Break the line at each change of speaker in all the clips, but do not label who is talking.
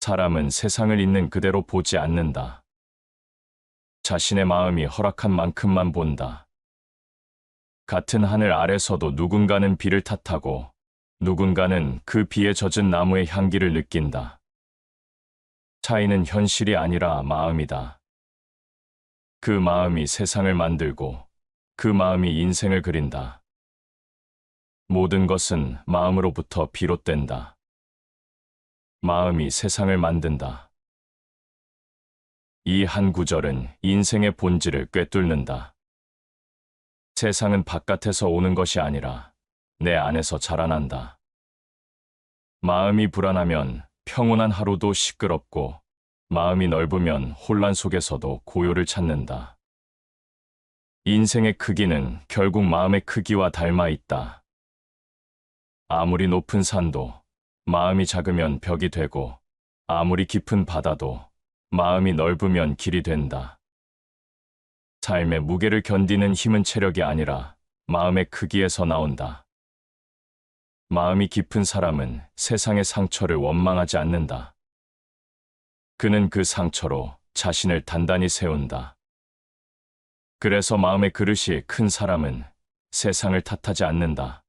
사람은 세상을 있는 그대로 보지 않는다. 자신의 마음이 허락한 만큼만 본다. 같은 하늘 아래서도 누군가는 비를 탓하고 누군가는 그 비에 젖은 나무의 향기를 느낀다. 차이는 현실이 아니라 마음이다. 그 마음이 세상을 만들고 그 마음이 인생을 그린다. 모든 것은 마음으로부터 비롯된다. 마음이 세상을 만든다. 이 한 구절은 인생의 본질을 꿰뚫는다. 세상은 바깥에서 오는 것이 아니라 내 안에서 자라난다. 마음이 불안하면 평온한 하루도 시끄럽고, 마음이 넓으면 혼란 속에서도 고요를 찾는다. 인생의 크기는 결국 마음의 크기와 닮아 있다. 아무리 높은 산도 마음이 작으면 벽이 되고, 아무리 깊은 바다도 마음이 넓으면 길이 된다. 삶의 무게를 견디는 힘은 체력이 아니라 마음의 크기에서 나온다. 마음이 깊은 사람은 세상의 상처를 원망하지 않는다. 그는 그 상처로 자신을 단단히 세운다. 그래서 마음의 그릇이 큰 사람은 세상을 탓하지 않는다.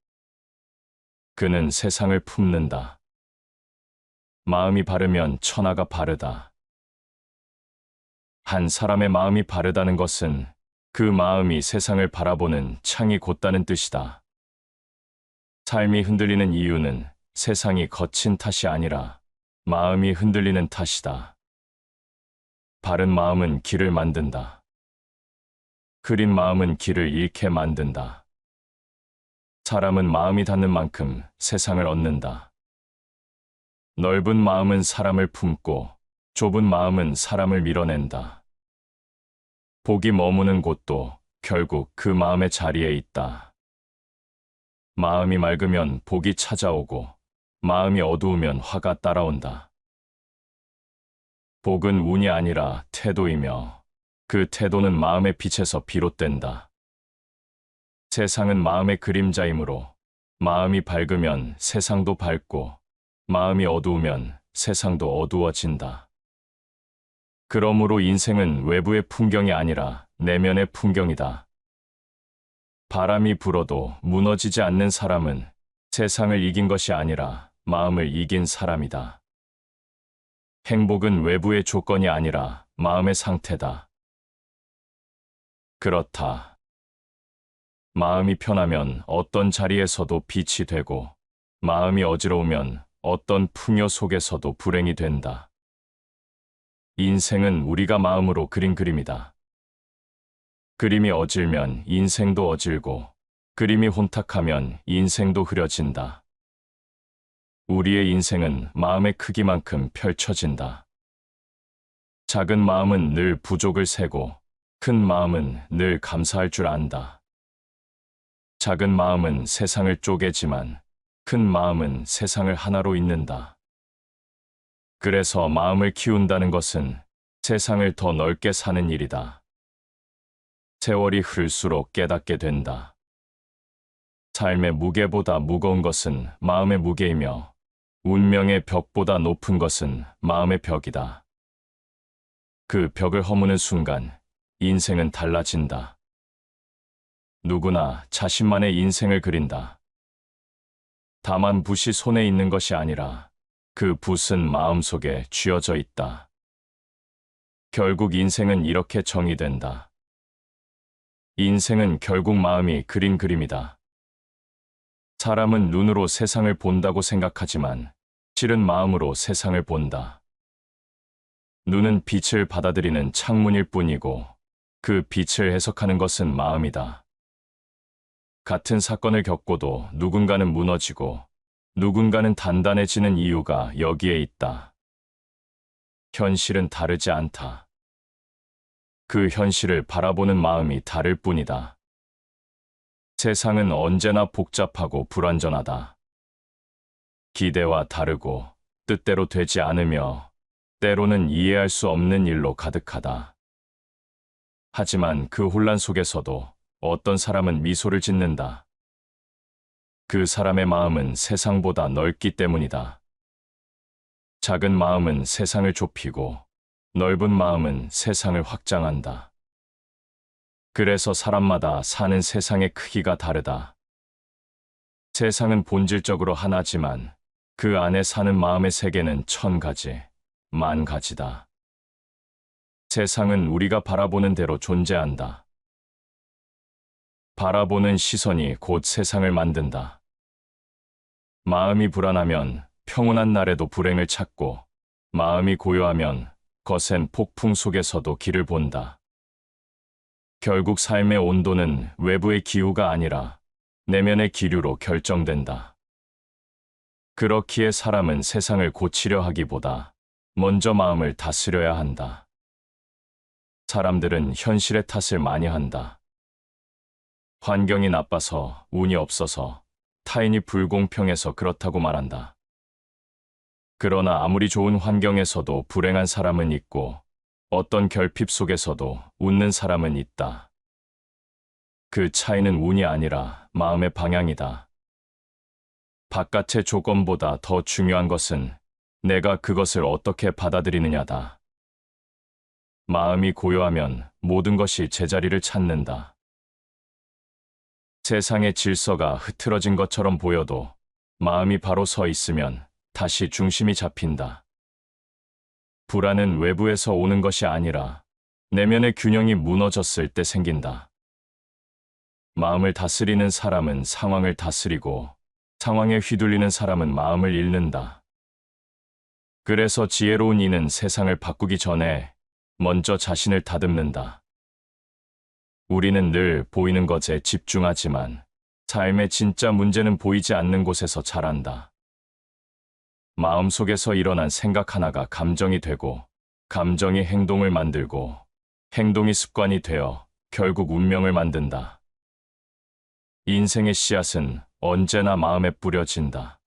그는 세상을 품는다. 마음이 바르면 천하가 바르다. 한 사람의 마음이 바르다는 것은 그 마음이 세상을 바라보는 창이 곧다는 뜻이다. 삶이 흔들리는 이유는 세상이 거친 탓이 아니라 마음이 흔들리는 탓이다. 바른 마음은 길을 만든다. 흐린 마음은 길을 잃게 만든다. 사람은 마음이 닿는 만큼 세상을 얻는다. 넓은 마음은 사람을 품고 좁은 마음은 사람을 밀어낸다. 복이 머무는 곳도 결국 그 마음의 자리에 있다. 마음이 맑으면 복이 찾아오고 마음이 어두우면 화가 따라온다. 복은 운이 아니라 태도이며 그 태도는 마음의 빛에서 비롯된다. 세상은 마음의 그림자이므로 마음이 밝으면 세상도 밝고 마음이 어두우면 세상도 어두워진다. 그러므로 인생은 외부의 풍경이 아니라 내면의 풍경이다. 바람이 불어도 무너지지 않는 사람은 세상을 이긴 것이 아니라 마음을 이긴 사람이다. 행복은 외부의 조건이 아니라 마음의 상태다. 그렇다. 마음이 편하면 어떤 자리에서도 빛이 되고, 마음이 어지러우면 어떤 풍요 속에서도 불행이 된다. 인생은 우리가 마음으로 그린 그림이다. 그림이 어질면 인생도 어질고, 그림이 혼탁하면 인생도 흐려진다. 우리의 인생은 마음의 크기만큼 펼쳐진다. 작은 마음은 늘 부족을 세고, 큰 마음은 늘 감사할 줄 안다. 작은 마음은 세상을 쪼개지만, 큰 마음은 세상을 하나로 잇는다. 그래서 마음을 키운다는 것은 세상을 더 넓게 사는 일이다. 세월이 흐를수록 깨닫게 된다. 삶의 무게보다 무거운 것은 마음의 무게이며 운명의 벽보다 높은 것은 마음의 벽이다. 그 벽을 허무는 순간 인생은 달라진다. 누구나 자신만의 인생을 그린다. 다만 붓이 손에 있는 것이 아니라 그 붓은 마음속에 쥐어져 있다. 결국 인생은 이렇게 정의된다. 인생은 결국 마음이 그린 그림이다. 사람은 눈으로 세상을 본다고 생각하지만 실은 마음으로 세상을 본다. 눈은 빛을 받아들이는 창문일 뿐이고 그 빛을 해석하는 것은 마음이다. 같은 사건을 겪고도 누군가는 무너지고 누군가는 단단해지는 이유가 여기에 있다. 현실은 다르지 않다. 그 현실을 바라보는 마음이 다를 뿐이다. 세상은 언제나 복잡하고 불완전하다. 기대와 다르고 뜻대로 되지 않으며 때로는 이해할 수 없는 일로 가득하다. 하지만 그 혼란 속에서도 어떤 사람은 미소를 짓는다. 그 사람의 마음은 세상보다 넓기 때문이다. 작은 마음은 세상을 좁히고 넓은 마음은 세상을 확장한다. 그래서 사람마다 사는 세상의 크기가 다르다. 세상은 본질적으로 하나지만 그 안에 사는 마음의 세계는 1000가지, 10,000가지다. 세상은 우리가 바라보는 대로 존재한다. 바라보는 시선이 곧 세상을 만든다. 마음이 불안하면 평온한 날에도 불행을 찾고, 마음이 고요하면 거센 폭풍 속에서도 길을 본다. 결국 삶의 온도는 외부의 기후가 아니라 내면의 기류로 결정된다. 그렇기에 사람은 세상을 고치려 하기보다 먼저 마음을 다스려야 한다. 사람들은 현실의 탓을 많이 한다. 환경이 나빠서, 운이 없어서, 타인이 불공평해서 그렇다고 말한다. 그러나 아무리 좋은 환경에서도 불행한 사람은 있고, 어떤 결핍 속에서도 웃는 사람은 있다. 그 차이는 운이 아니라 마음의 방향이다. 바깥의 조건보다 더 중요한 것은 내가 그것을 어떻게 받아들이느냐다. 마음이 고요하면 모든 것이 제자리를 찾는다. 세상의 질서가 흐트러진 것처럼 보여도 마음이 바로 서 있으면 다시 중심이 잡힌다. 불안은 외부에서 오는 것이 아니라 내면의 균형이 무너졌을 때 생긴다. 마음을 다스리는 사람은 상황을 다스리고 상황에 휘둘리는 사람은 마음을 잃는다. 그래서 지혜로운 이는 세상을 바꾸기 전에 먼저 자신을 다듬는다. 우리는 늘 보이는 것에 집중하지만 삶의 진짜 문제는 보이지 않는 곳에서 자란다. 마음속에서 일어난 생각 하나가 감정이 되고, 감정이 행동을 만들고, 행동이 습관이 되어 결국 운명을 만든다. 인생의 씨앗은 언제나 마음에 뿌려진다.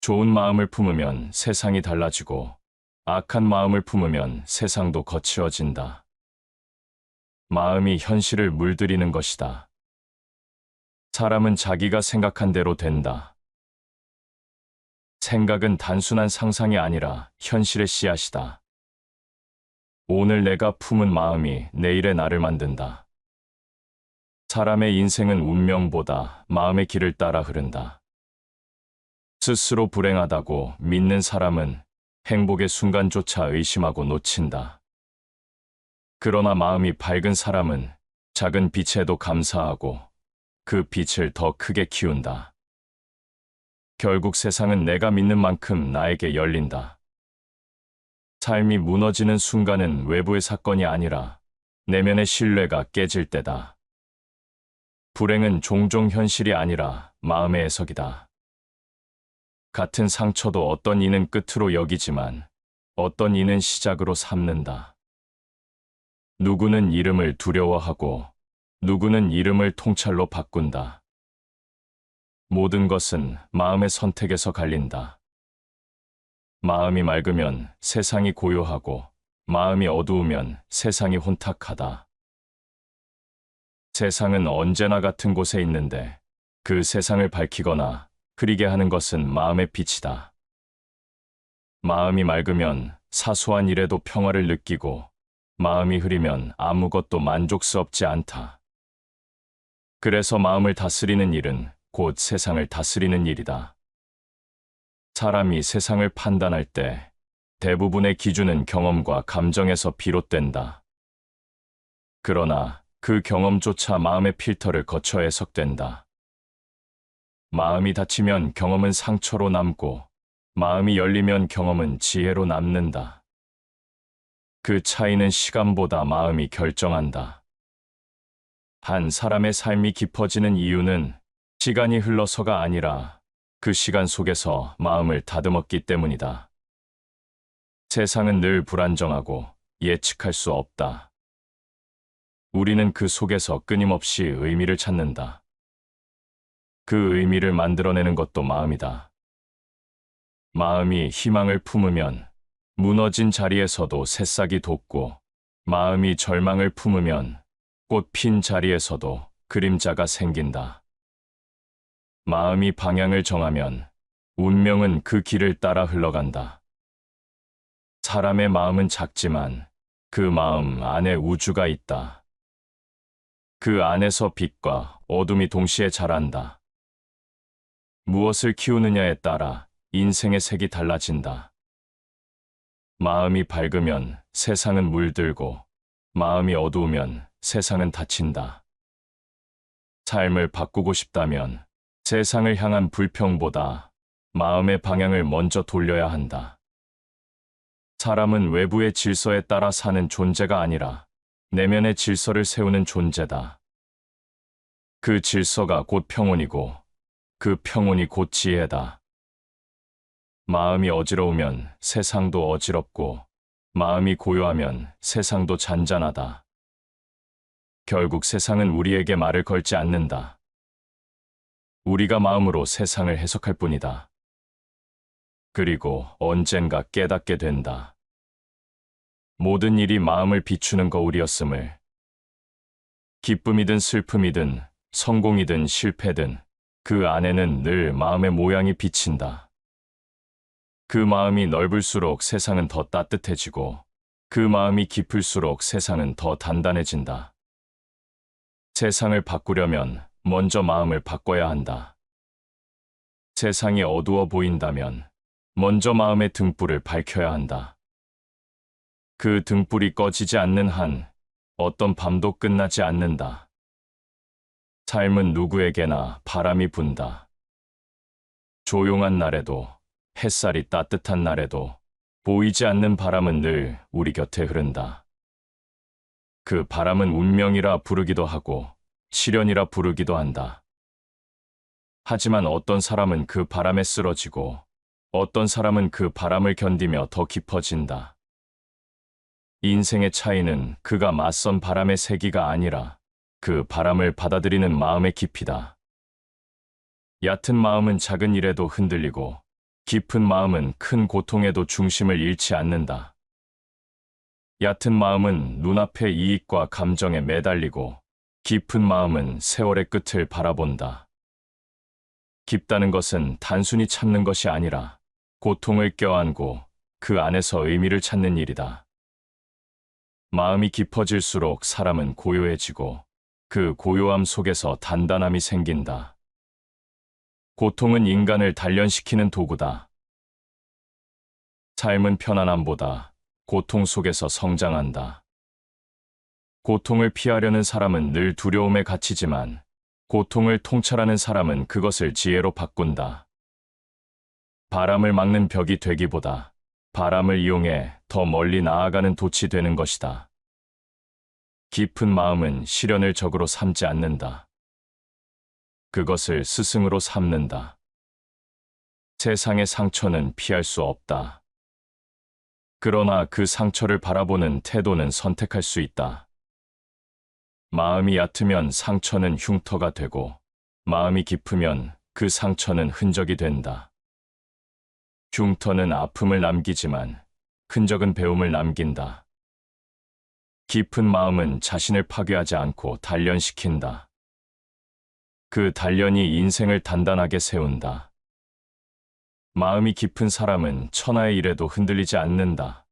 좋은 마음을 품으면 세상이 달라지고, 악한 마음을 품으면 세상도 거칠어진다. 마음이 현실을 물들이는 것이다. 사람은 자기가 생각한 대로 된다. 생각은 단순한 상상이 아니라 현실의 씨앗이다. 오늘 내가 품은 마음이 내일의 나를 만든다. 사람의 인생은 운명보다 마음의 길을 따라 흐른다. 스스로 불행하다고 믿는 사람은 행복의 순간조차 의심하고 놓친다. 그러나 마음이 밝은 사람은 작은 빛에도 감사하고 그 빛을 더 크게 키운다. 결국 세상은 내가 믿는 만큼 나에게 열린다. 삶이 무너지는 순간은 외부의 사건이 아니라 내면의 신뢰가 깨질 때다. 불행은 종종 현실이 아니라 마음의 해석이다. 같은 상처도 어떤 이는 끝으로 여기지만 어떤 이는 시작으로 삼는다. 누구는 이름을 두려워하고 누구는 이름을 통찰로 바꾼다. 모든 것은 마음의 선택에서 갈린다. 마음이 맑으면 세상이 고요하고 마음이 어두우면 세상이 혼탁하다. 세상은 언제나 같은 곳에 있는데 그 세상을 밝히거나 흐리게 하는 것은 마음의 빛이다. 마음이 맑으면 사소한 일에도 평화를 느끼고 마음이 흐리면 아무것도 만족스럽지 않다. 그래서 마음을 다스리는 일은 곧 세상을 다스리는 일이다. 사람이 세상을 판단할 때 대부분의 기준은 경험과 감정에서 비롯된다. 그러나 그 경험조차 마음의 필터를 거쳐 해석된다. 마음이 닫히면 경험은 상처로 남고 마음이 열리면 경험은 지혜로 남는다. 그 차이는 시간보다 마음이 결정한다. 한 사람의 삶이 깊어지는 이유는 시간이 흘러서가 아니라 그 시간 속에서 마음을 다듬었기 때문이다. 세상은 늘 불안정하고 예측할 수 없다. 우리는 그 속에서 끊임없이 의미를 찾는다. 그 의미를 만들어내는 것도 마음이다. 마음이 희망을 품으면 무너진 자리에서도 새싹이 돋고, 마음이 절망을 품으면 꽃 핀 자리에서도 그림자가 생긴다. 마음이 방향을 정하면 운명은 그 길을 따라 흘러간다. 사람의 마음은 작지만 그 마음 안에 우주가 있다. 그 안에서 빛과 어둠이 동시에 자란다. 무엇을 키우느냐에 따라 인생의 색이 달라진다. 마음이 밝으면 세상은 물들고, 마음이 어두우면 세상은 닫힌다. 삶을 바꾸고 싶다면 세상을 향한 불평보다 마음의 방향을 먼저 돌려야 한다. 사람은 외부의 질서에 따라 사는 존재가 아니라 내면의 질서를 세우는 존재다. 그 질서가 곧 평온이고 그 평온이 곧 지혜다. 마음이 어지러우면 세상도 어지럽고 마음이 고요하면 세상도 잔잔하다. 결국 세상은 우리에게 말을 걸지 않는다. 우리가 마음으로 세상을 해석할 뿐이다. 그리고 언젠가 깨닫게 된다. 모든 일이 마음을 비추는 거울이었음을. 기쁨이든 슬픔이든 성공이든 실패든 그 안에는 늘 마음의 모양이 비친다. 그 마음이 넓을수록 세상은 더 따뜻해지고 그 마음이 깊을수록 세상은 더 단단해진다. 세상을 바꾸려면 먼저 마음을 바꿔야 한다. 세상이 어두워 보인다면 먼저 마음의 등불을 밝혀야 한다. 그 등불이 꺼지지 않는 한 어떤 밤도 끝나지 않는다. 삶은 누구에게나 바람이 분다. 조용한 날에도 햇살이 따뜻한 날에도 보이지 않는 바람은 늘 우리 곁에 흐른다. 그 바람은 운명이라 부르기도 하고 시련이라 부르기도 한다. 하지만 어떤 사람은 그 바람에 쓰러지고 어떤 사람은 그 바람을 견디며 더 깊어진다. 인생의 차이는 그가 맞선 바람의 세기가 아니라 그 바람을 받아들이는 마음의 깊이다. 얕은 마음은 작은 일에도 흔들리고 깊은 마음은 큰 고통에도 중심을 잃지 않는다. 얕은 마음은 눈앞의 이익과 감정에 매달리고 깊은 마음은 세월의 끝을 바라본다. 깊다는 것은 단순히 참는 것이 아니라 고통을 껴안고 그 안에서 의미를 찾는 일이다. 마음이 깊어질수록 사람은 고요해지고 그 고요함 속에서 단단함이 생긴다. 고통은 인간을 단련시키는 도구다. 삶은 편안함보다 고통 속에서 성장한다. 고통을 피하려는 사람은 늘 두려움에 갇히지만 고통을 통찰하는 사람은 그것을 지혜로 바꾼다. 바람을 막는 벽이 되기보다 바람을 이용해 더 멀리 나아가는 돛이 되는 것이다. 깊은 마음은 시련을 적으로 삼지 않는다. 그것을 스승으로 삼는다. 세상의 상처는 피할 수 없다. 그러나 그 상처를 바라보는 태도는 선택할 수 있다. 마음이 얕으면 상처는 흉터가 되고 마음이 깊으면 그 상처는 흔적이 된다. 흉터는 아픔을 남기지만 흔적은 배움을 남긴다. 깊은 마음은 자신을 파괴하지 않고 단련시킨다. 그 단련이 인생을 단단하게 세운다. 마음이 깊은 사람은 천하의 일에도 흔들리지 않는다.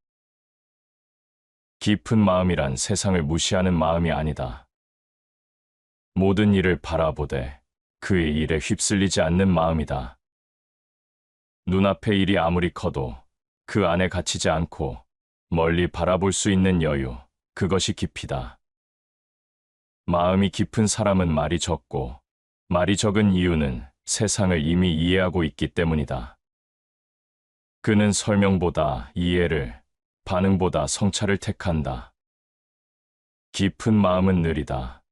깊은 마음이란 세상을 무시하는 마음이 아니다. 모든 일을 바라보되 그의 일에 휩쓸리지 않는 마음이다. 눈앞의 일이 아무리 커도 그 안에 갇히지 않고 멀리 바라볼 수 있는 여유, 그것이 깊이다. 마음이 깊은 사람은 말이 적고 말이 적은 이유는 세상을 이미 이해하고 있기 때문이다. 그는 설명보다 이해를, 반응보다 성찰을 택한다. 깊은 마음은 느리다.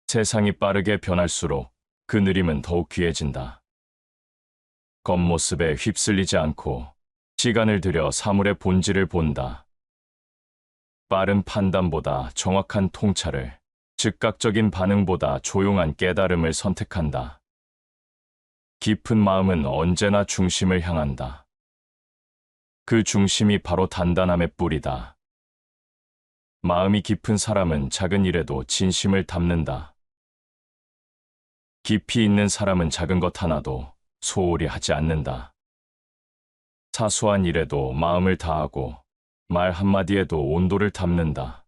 세상이 빠르게 변할수록 그 느림은 더욱 귀해진다. 겉모습에 휩쓸리지 않고 시간을 들여 사물의 본질을 본다. 빠른 판단보다 정확한 통찰을, 즉각적인 반응보다 조용한 깨달음을 선택한다. 깊은 마음은 언제나 중심을 향한다. 그 중심이 바로 단단함의 뿌리다. 마음이 깊은 사람은 작은 일에도 진심을 담는다. 깊이 있는 사람은 작은 것 하나도 소홀히 하지 않는다. 사소한 일에도 마음을 다하고 말 한마디에도 온도를 담는다.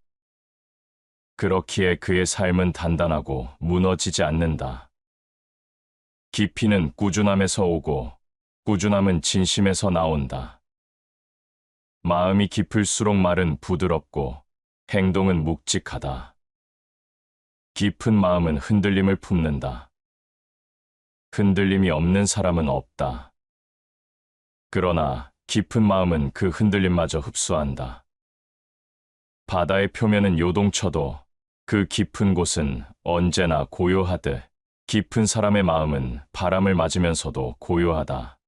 그렇기에 그의 삶은 단단하고 무너지지 않는다. 깊이는 꾸준함에서 오고 꾸준함은 진심에서 나온다. 마음이 깊을수록 말은 부드럽고 행동은 묵직하다. 깊은 마음은 흔들림을 품는다. 흔들림이 없는 사람은 없다. 그러나 깊은 마음은 그 흔들림마저 흡수한다. 바다의 표면은 요동쳐도 그 깊은 곳은 언제나 고요하듯 깊은 사람의 마음은 바람을 맞으면서도 고요하다.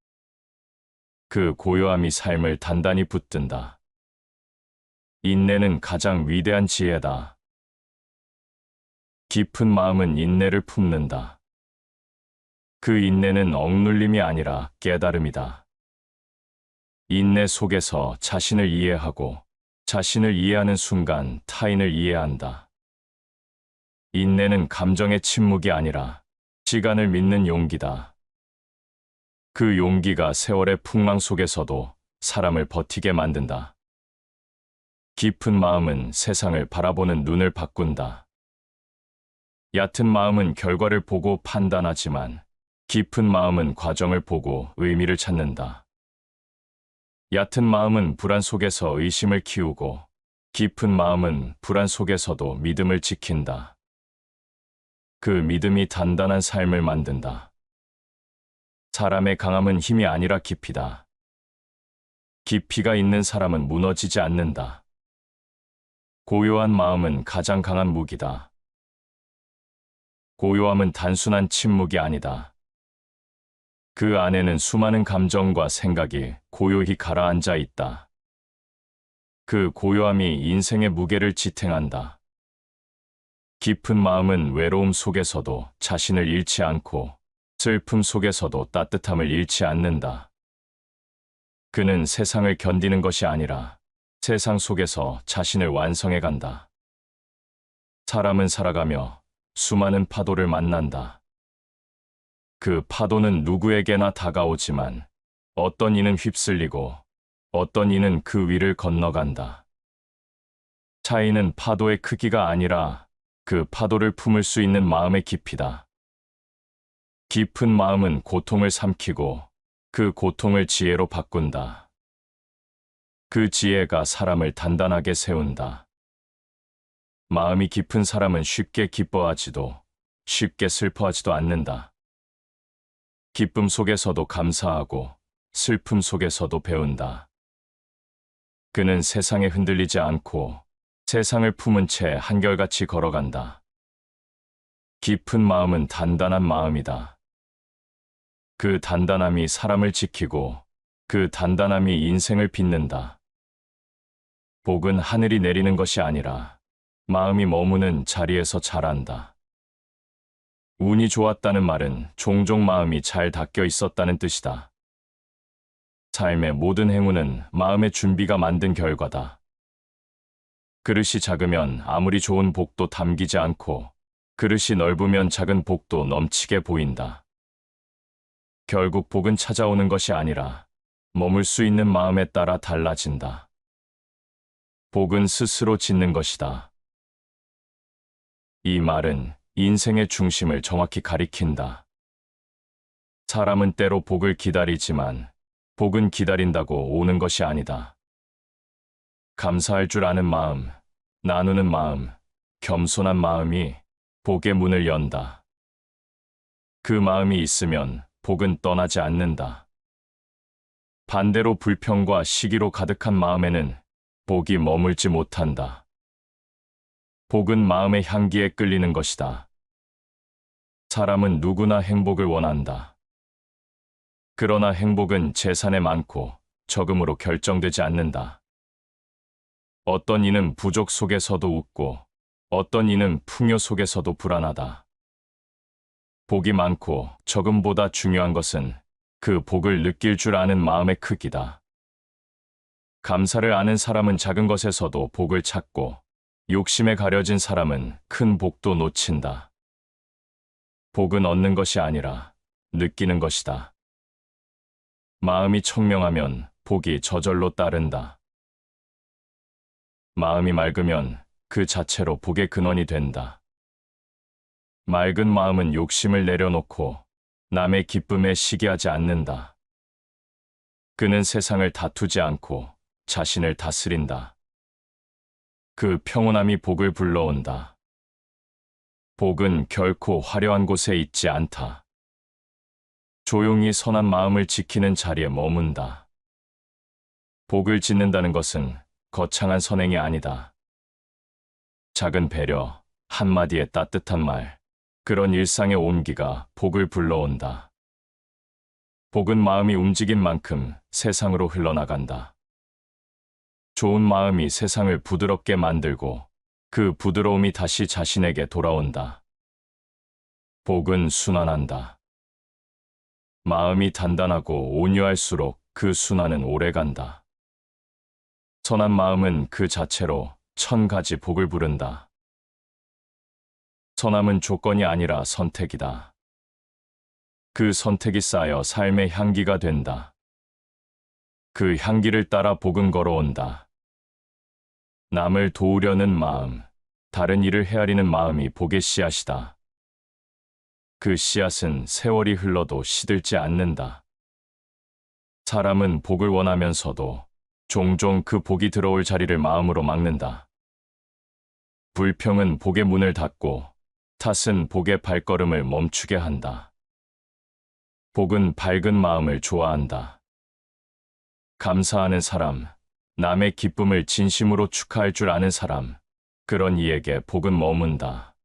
그 고요함이 삶을 단단히 붙든다. 인내는 가장 위대한 지혜다. 깊은 마음은 인내를 품는다. 그 인내는 억눌림이 아니라 깨달음이다. 인내 속에서 자신을 이해하고 자신을 이해하는 순간 타인을 이해한다. 인내는 감정의 침묵이 아니라 시간을 믿는 용기다. 그 용기가 세월의 풍랑 속에서도 사람을 버티게 만든다. 깊은 마음은 세상을 바라보는 눈을 바꾼다. 얕은 마음은 결과를 보고 판단하지만 깊은 마음은 과정을 보고 의미를 찾는다. 얕은 마음은 불안 속에서 의심을 키우고 깊은 마음은 불안 속에서도 믿음을 지킨다. 그 믿음이 단단한 삶을 만든다. 사람의 강함은 힘이 아니라 깊이다. 깊이가 있는 사람은 무너지지 않는다. 고요한 마음은 가장 강한 무기다. 고요함은 단순한 침묵이 아니다. 그 안에는 수많은 감정과 생각이 고요히 가라앉아 있다. 그 고요함이 인생의 무게를 지탱한다. 깊은 마음은 외로움 속에서도 자신을 잃지 않고 슬픔 속에서도 따뜻함을 잃지 않는다. 그는 세상을 견디는 것이 아니라 세상 속에서 자신을 완성해 간다. 사람은 살아가며 수많은 파도를 만난다. 그 파도는 누구에게나 다가오지만 어떤 이는 휩쓸리고 어떤 이는 그 위를 건너간다. 차이는 파도의 크기가 아니라 그 파도를 품을 수 있는 마음의 깊이다. 깊은 마음은 고통을 삼키고 그 고통을 지혜로 바꾼다. 그 지혜가 사람을 단단하게 세운다. 마음이 깊은 사람은 쉽게 기뻐하지도 쉽게 슬퍼하지도 않는다. 기쁨 속에서도 감사하고 슬픔 속에서도 배운다. 그는 세상에 흔들리지 않고 세상을 품은 채 한결같이 걸어간다. 깊은 마음은 단단한 마음이다. 그 단단함이 사람을 지키고 그 단단함이 인생을 빛낸다. 복은 하늘이 내리는 것이 아니라 마음이 머무는 자리에서 자란다. 운이 좋았다는 말은 종종 마음이 잘 닦여 있었다는 뜻이다. 삶의 모든 행운은 마음의 준비가 만든 결과다. 그릇이 작으면 아무리 좋은 복도 담기지 않고 그릇이 넓으면 작은 복도 넘치게 보인다. 결국 복은 찾아오는 것이 아니라 머물 수 있는 마음에 따라 달라진다. 복은 스스로 짓는 것이다. 이 말은 인생의 중심을 정확히 가리킨다. 사람은 때로 복을 기다리지만 복은 기다린다고 오는 것이 아니다. 감사할 줄 아는 마음, 나누는 마음, 겸손한 마음이 복의 문을 연다. 그 마음이 있으면 복은 떠나지 않는다. 반대로 불평과 시기로 가득한 마음에는 복이 머물지 못한다. 복은 마음의 향기에 끌리는 것이다. 사람은 누구나 행복을 원한다. 그러나 행복은 재산에 많고 적음으로 결정되지 않는다. 어떤 이는 부족 속에서도 웃고 어떤 이는 풍요 속에서도 불안하다. 복이 많고 적음보다 중요한 것은 그 복을 느낄 줄 아는 마음의 크기다. 감사를 아는 사람은 작은 것에서도 복을 찾고 욕심에 가려진 사람은 큰 복도 놓친다. 복은 얻는 것이 아니라 느끼는 것이다. 마음이 청명하면 복이 저절로 따른다. 마음이 맑으면 그 자체로 복의 근원이 된다. 맑은 마음은 욕심을 내려놓고 남의 기쁨에 시기하지 않는다. 그는 세상을 다투지 않고 자신을 다스린다. 그 평온함이 복을 불러온다. 복은 결코 화려한 곳에 있지 않다. 조용히 선한 마음을 지키는 자리에 머문다. 복을 짓는다는 것은 거창한 선행이 아니다. 작은 배려, 한마디의 따뜻한 말, 그런 일상의 온기가 복을 불러온다. 복은 마음이 움직인 만큼 세상으로 흘러나간다. 좋은 마음이 세상을 부드럽게 만들고 그 부드러움이 다시 자신에게 돌아온다. 복은 순환한다. 마음이 단단하고 온유할수록 그 순환은 오래간다. 선한 마음은 그 자체로 1000가지 복을 부른다. 선함은 조건이 아니라 선택이다. 그 선택이 쌓여 삶의 향기가 된다. 그 향기를 따라 복은 걸어온다. 남을 도우려는 마음, 다른 일을 헤아리는 마음이 복의 씨앗이다. 그 씨앗은 세월이 흘러도 시들지 않는다. 사람은 복을 원하면서도 종종 그 복이 들어올 자리를 마음으로 막는다. 불평은 복의 문을 닫고 탓은 복의 발걸음을 멈추게 한다. 복은 밝은 마음을 좋아한다. 감사하는 사람, 남의 기쁨을 진심으로 축하할 줄 아는 사람, 그런 이에게 복은 머문다.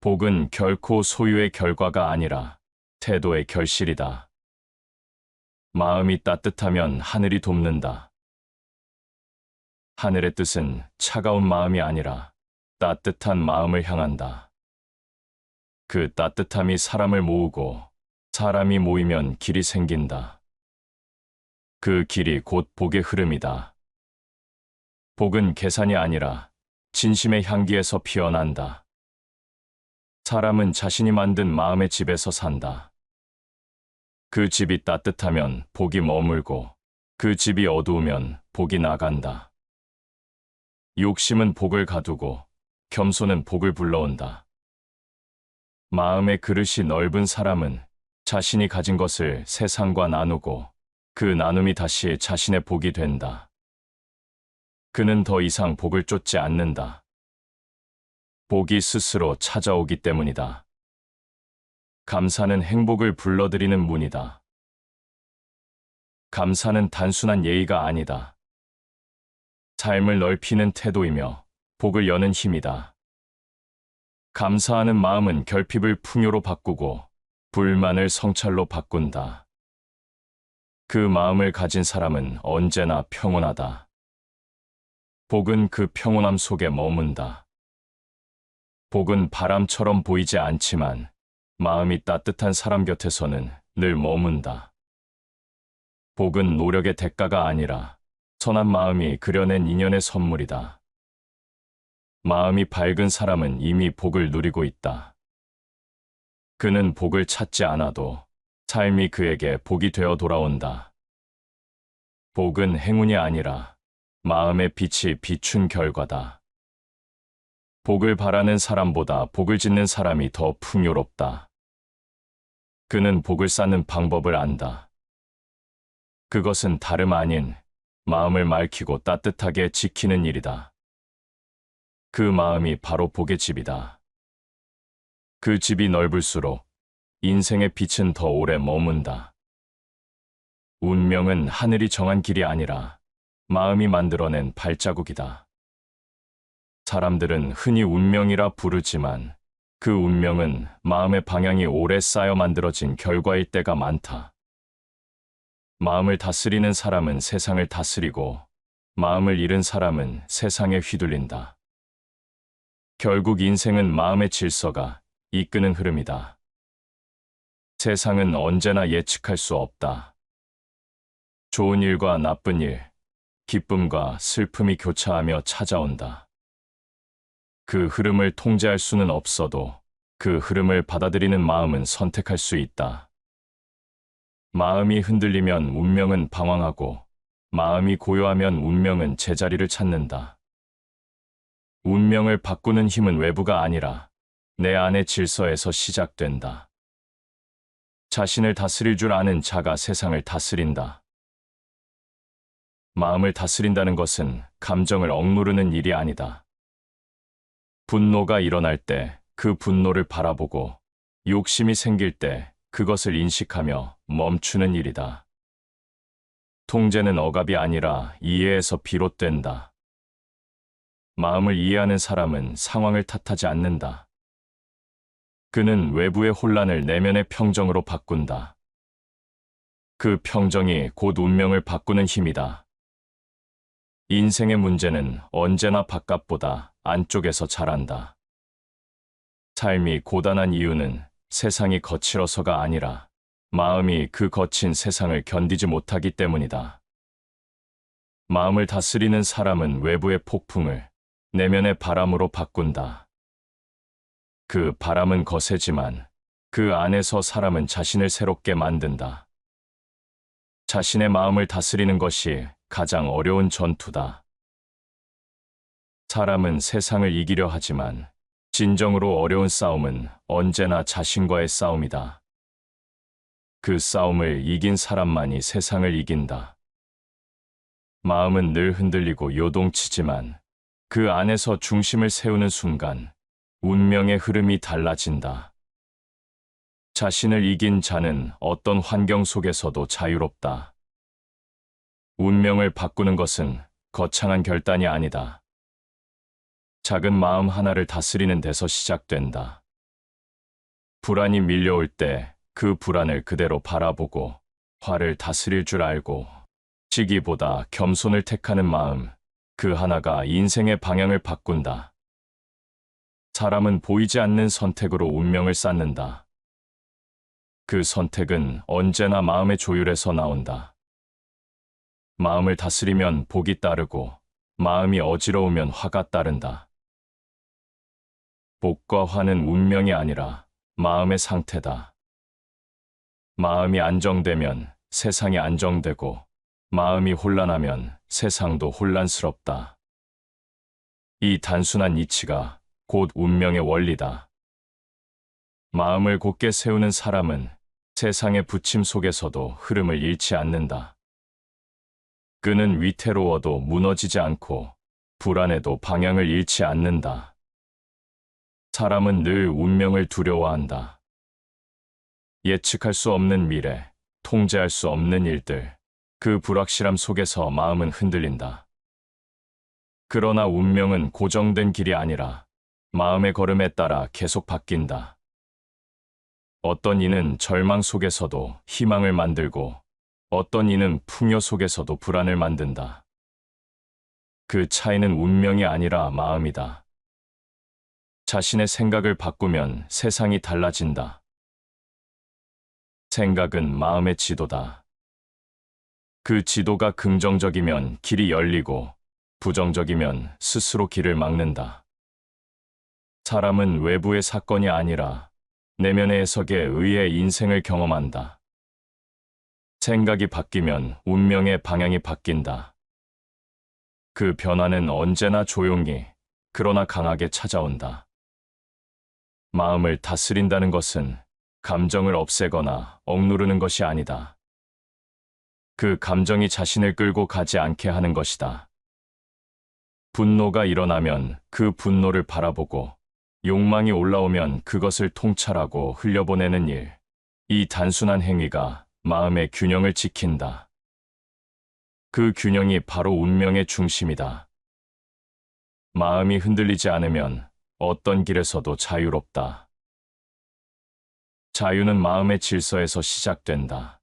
복은 결코 소유의 결과가 아니라 태도의 결실이다. 마음이 따뜻하면 하늘이 돕는다. 하늘의 뜻은 차가운 마음이 아니라 따뜻한 마음을 향한다. 그 따뜻함이 사람을 모으고 사람이 모이면 길이 생긴다. 그 길이 곧 복의 흐름이다. 복은 계산이 아니라 진심의 향기에서 피어난다. 사람은 자신이 만든 마음의 집에서 산다. 그 집이 따뜻하면 복이 머물고 그 집이 어두우면 복이 나간다. 욕심은 복을 가두고 겸손은 복을 불러온다. 마음의 그릇이 넓은 사람은 자신이 가진 것을 세상과 나누고 그 나눔이 다시 자신의 복이 된다. 그는 더 이상 복을 쫓지 않는다. 복이 스스로 찾아오기 때문이다. 감사는 행복을 불러들이는 문이다. 감사는 단순한 예의가 아니다. 삶을 넓히는 태도이며 복을 여는 힘이다. 감사하는 마음은 결핍을 풍요로 바꾸고 불만을 성찰로 바꾼다. 그 마음을 가진 사람은 언제나 평온하다. 복은 그 평온함 속에 머문다. 복은 바람처럼 보이지 않지만 마음이 따뜻한 사람 곁에서는 늘 머문다. 복은 노력의 대가가 아니라 선한 마음이 그려낸 인연의 선물이다. 마음이 밝은 사람은 이미 복을 누리고 있다. 그는 복을 찾지 않아도 삶이 그에게 복이 되어 돌아온다. 복은 행운이 아니라 마음의 빛이 비춘 결과다. 복을 바라는 사람보다 복을 짓는 사람이 더 풍요롭다. 그는 복을 쌓는 방법을 안다. 그것은 다름 아닌 마음을 맑히고 따뜻하게 지키는 일이다. 그 마음이 바로 복의 집이다. 그 집이 넓을수록 인생의 빛은 더 오래 머문다. 운명은 하늘이 정한 길이 아니라 마음이 만들어낸 발자국이다. 사람들은 흔히 운명이라 부르지만 그 운명은 마음의 방향이 오래 쌓여 만들어진 결과일 때가 많다. 마음을 다스리는 사람은 세상을 다스리고 마음을 잃은 사람은 세상에 휘둘린다. 결국 인생은 마음의 질서가 이끄는 흐름이다. 세상은 언제나 예측할 수 없다. 좋은 일과 나쁜 일, 기쁨과 슬픔이 교차하며 찾아온다. 그 흐름을 통제할 수는 없어도 그 흐름을 받아들이는 마음은 선택할 수 있다. 마음이 흔들리면 운명은 방황하고, 마음이 고요하면 운명은 제자리를 찾는다. 운명을 바꾸는 힘은 외부가 아니라 내 안의 질서에서 시작된다. 자신을 다스릴 줄 아는 자가 세상을 다스린다. 마음을 다스린다는 것은 감정을 억누르는 일이 아니다. 분노가 일어날 때 그 분노를 바라보고, 욕심이 생길 때 그것을 인식하며 멈추는 일이다. 통제는 억압이 아니라 이해에서 비롯된다. 마음을 이해하는 사람은 상황을 탓하지 않는다. 그는 외부의 혼란을 내면의 평정으로 바꾼다. 그 평정이 곧 운명을 바꾸는 힘이다. 인생의 문제는 언제나 바깥보다 안쪽에서 자란다. 삶이 고단한 이유는 세상이 거칠어서가 아니라 마음이 그 거친 세상을 견디지 못하기 때문이다. 마음을 다스리는 사람은 외부의 폭풍을 내면의 바람으로 바꾼다. 그 바람은 거세지만 그 안에서 사람은 자신을 새롭게 만든다. 자신의 마음을 다스리는 것이 가장 어려운 전투다. 사람은 세상을 이기려 하지만 진정으로 어려운 싸움은 언제나 자신과의 싸움이다. 그 싸움을 이긴 사람만이 세상을 이긴다. 마음은 늘 흔들리고 요동치지만 그 안에서 중심을 세우는 순간 운명의 흐름이 달라진다. 자신을 이긴 자는 어떤 환경 속에서도 자유롭다. 운명을 바꾸는 것은 거창한 결단이 아니다. 작은 마음 하나를 다스리는 데서 시작된다. 불안이 밀려올 때 그 불안을 그대로 바라보고 화를 다스릴 줄 알고 시기보다 겸손을 택하는 마음, 그 하나가 인생의 방향을 바꾼다. 사람은 보이지 않는 선택으로 운명을 쌓는다. 그 선택은 언제나 마음의 조율에서 나온다. 마음을 다스리면 복이 따르고 마음이 어지러우면 화가 따른다. 복과 화는 운명이 아니라 마음의 상태다. 마음이 안정되면 세상이 안정되고 마음이 혼란하면 세상도 혼란스럽다. 이 단순한 이치가 곧 운명의 원리다. 마음을 곧게 세우는 사람은 세상의 부침 속에서도 흐름을 잃지 않는다. 그는 위태로워도 무너지지 않고 불안해도 방향을 잃지 않는다. 사람은 늘 운명을 두려워한다. 예측할 수 없는 미래, 통제할 수 없는 일들, 그 불확실함 속에서 마음은 흔들린다. 그러나 운명은 고정된 길이 아니라 마음의 걸음에 따라 계속 바뀐다. 어떤 이는 절망 속에서도 희망을 만들고 어떤 이는 풍요 속에서도 불안을 만든다. 그 차이는 운명이 아니라 마음이다. 자신의 생각을 바꾸면 세상이 달라진다. 생각은 마음의 지도다. 그 지도가 긍정적이면 길이 열리고 부정적이면 스스로 길을 막는다. 사람은 외부의 사건이 아니라 내면의 해석에 의해 인생을 경험한다. 생각이 바뀌면 운명의 방향이 바뀐다. 그 변화는 언제나 조용히, 그러나 강하게 찾아온다. 마음을 다스린다는 것은 감정을 없애거나 억누르는 것이 아니다. 그 감정이 자신을 끌고 가지 않게 하는 것이다. 분노가 일어나면 그 분노를 바라보고 욕망이 올라오면 그것을 통찰하고 흘려보내는 일. 이 단순한 행위가 마음의 균형을 지킨다. 그 균형이 바로 운명의 중심이다. 마음이 흔들리지 않으면 어떤 길에서도 자유롭다. 자유는 마음의 질서에서 시작된다.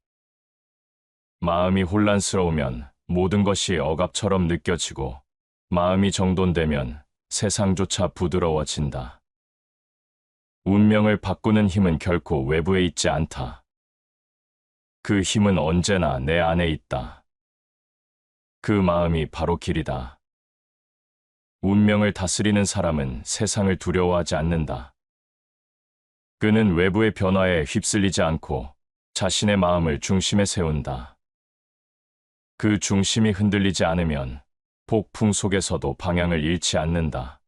마음이 혼란스러우면 모든 것이 억압처럼 느껴지고 마음이 정돈되면 세상조차 부드러워진다. 운명을 바꾸는 힘은 결코 외부에 있지 않다. 그 힘은 언제나 내 안에 있다. 그 마음이 바로 길이다. 운명을 다스리는 사람은 세상을 두려워하지 않는다. 그는 외부의 변화에 휩쓸리지 않고 자신의 마음을 중심에 세운다. 그 중심이 흔들리지 않으면 폭풍 속에서도 방향을 잃지 않는다.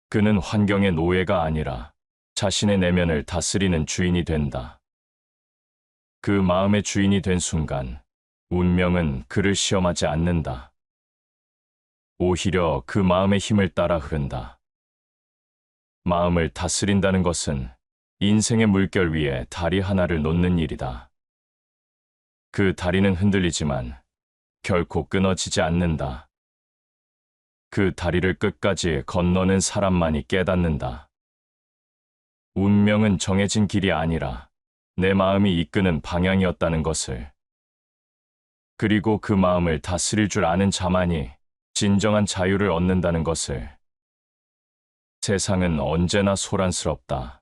그는 환경의 노예가 아니라 자신의 내면을 다스리는 주인이 된다. 그 마음의 주인이 된 순간 운명은 그를 시험하지 않는다. 오히려 그 마음의 힘을 따라 흐른다. 마음을 다스린다는 것은 인생의 물결 위에 다리 하나를 놓는 일이다. 그 다리는 흔들리지만 결코 끊어지지 않는다. 그 다리를 끝까지 건너는 사람만이 깨닫는다. 운명은 정해진 길이 아니라 내 마음이 이끄는 방향이었다는 것을. 그리고 그 마음을 다스릴 줄 아는 자만이 진정한 자유를 얻는다는 것을. 세상은 언제나 소란스럽다.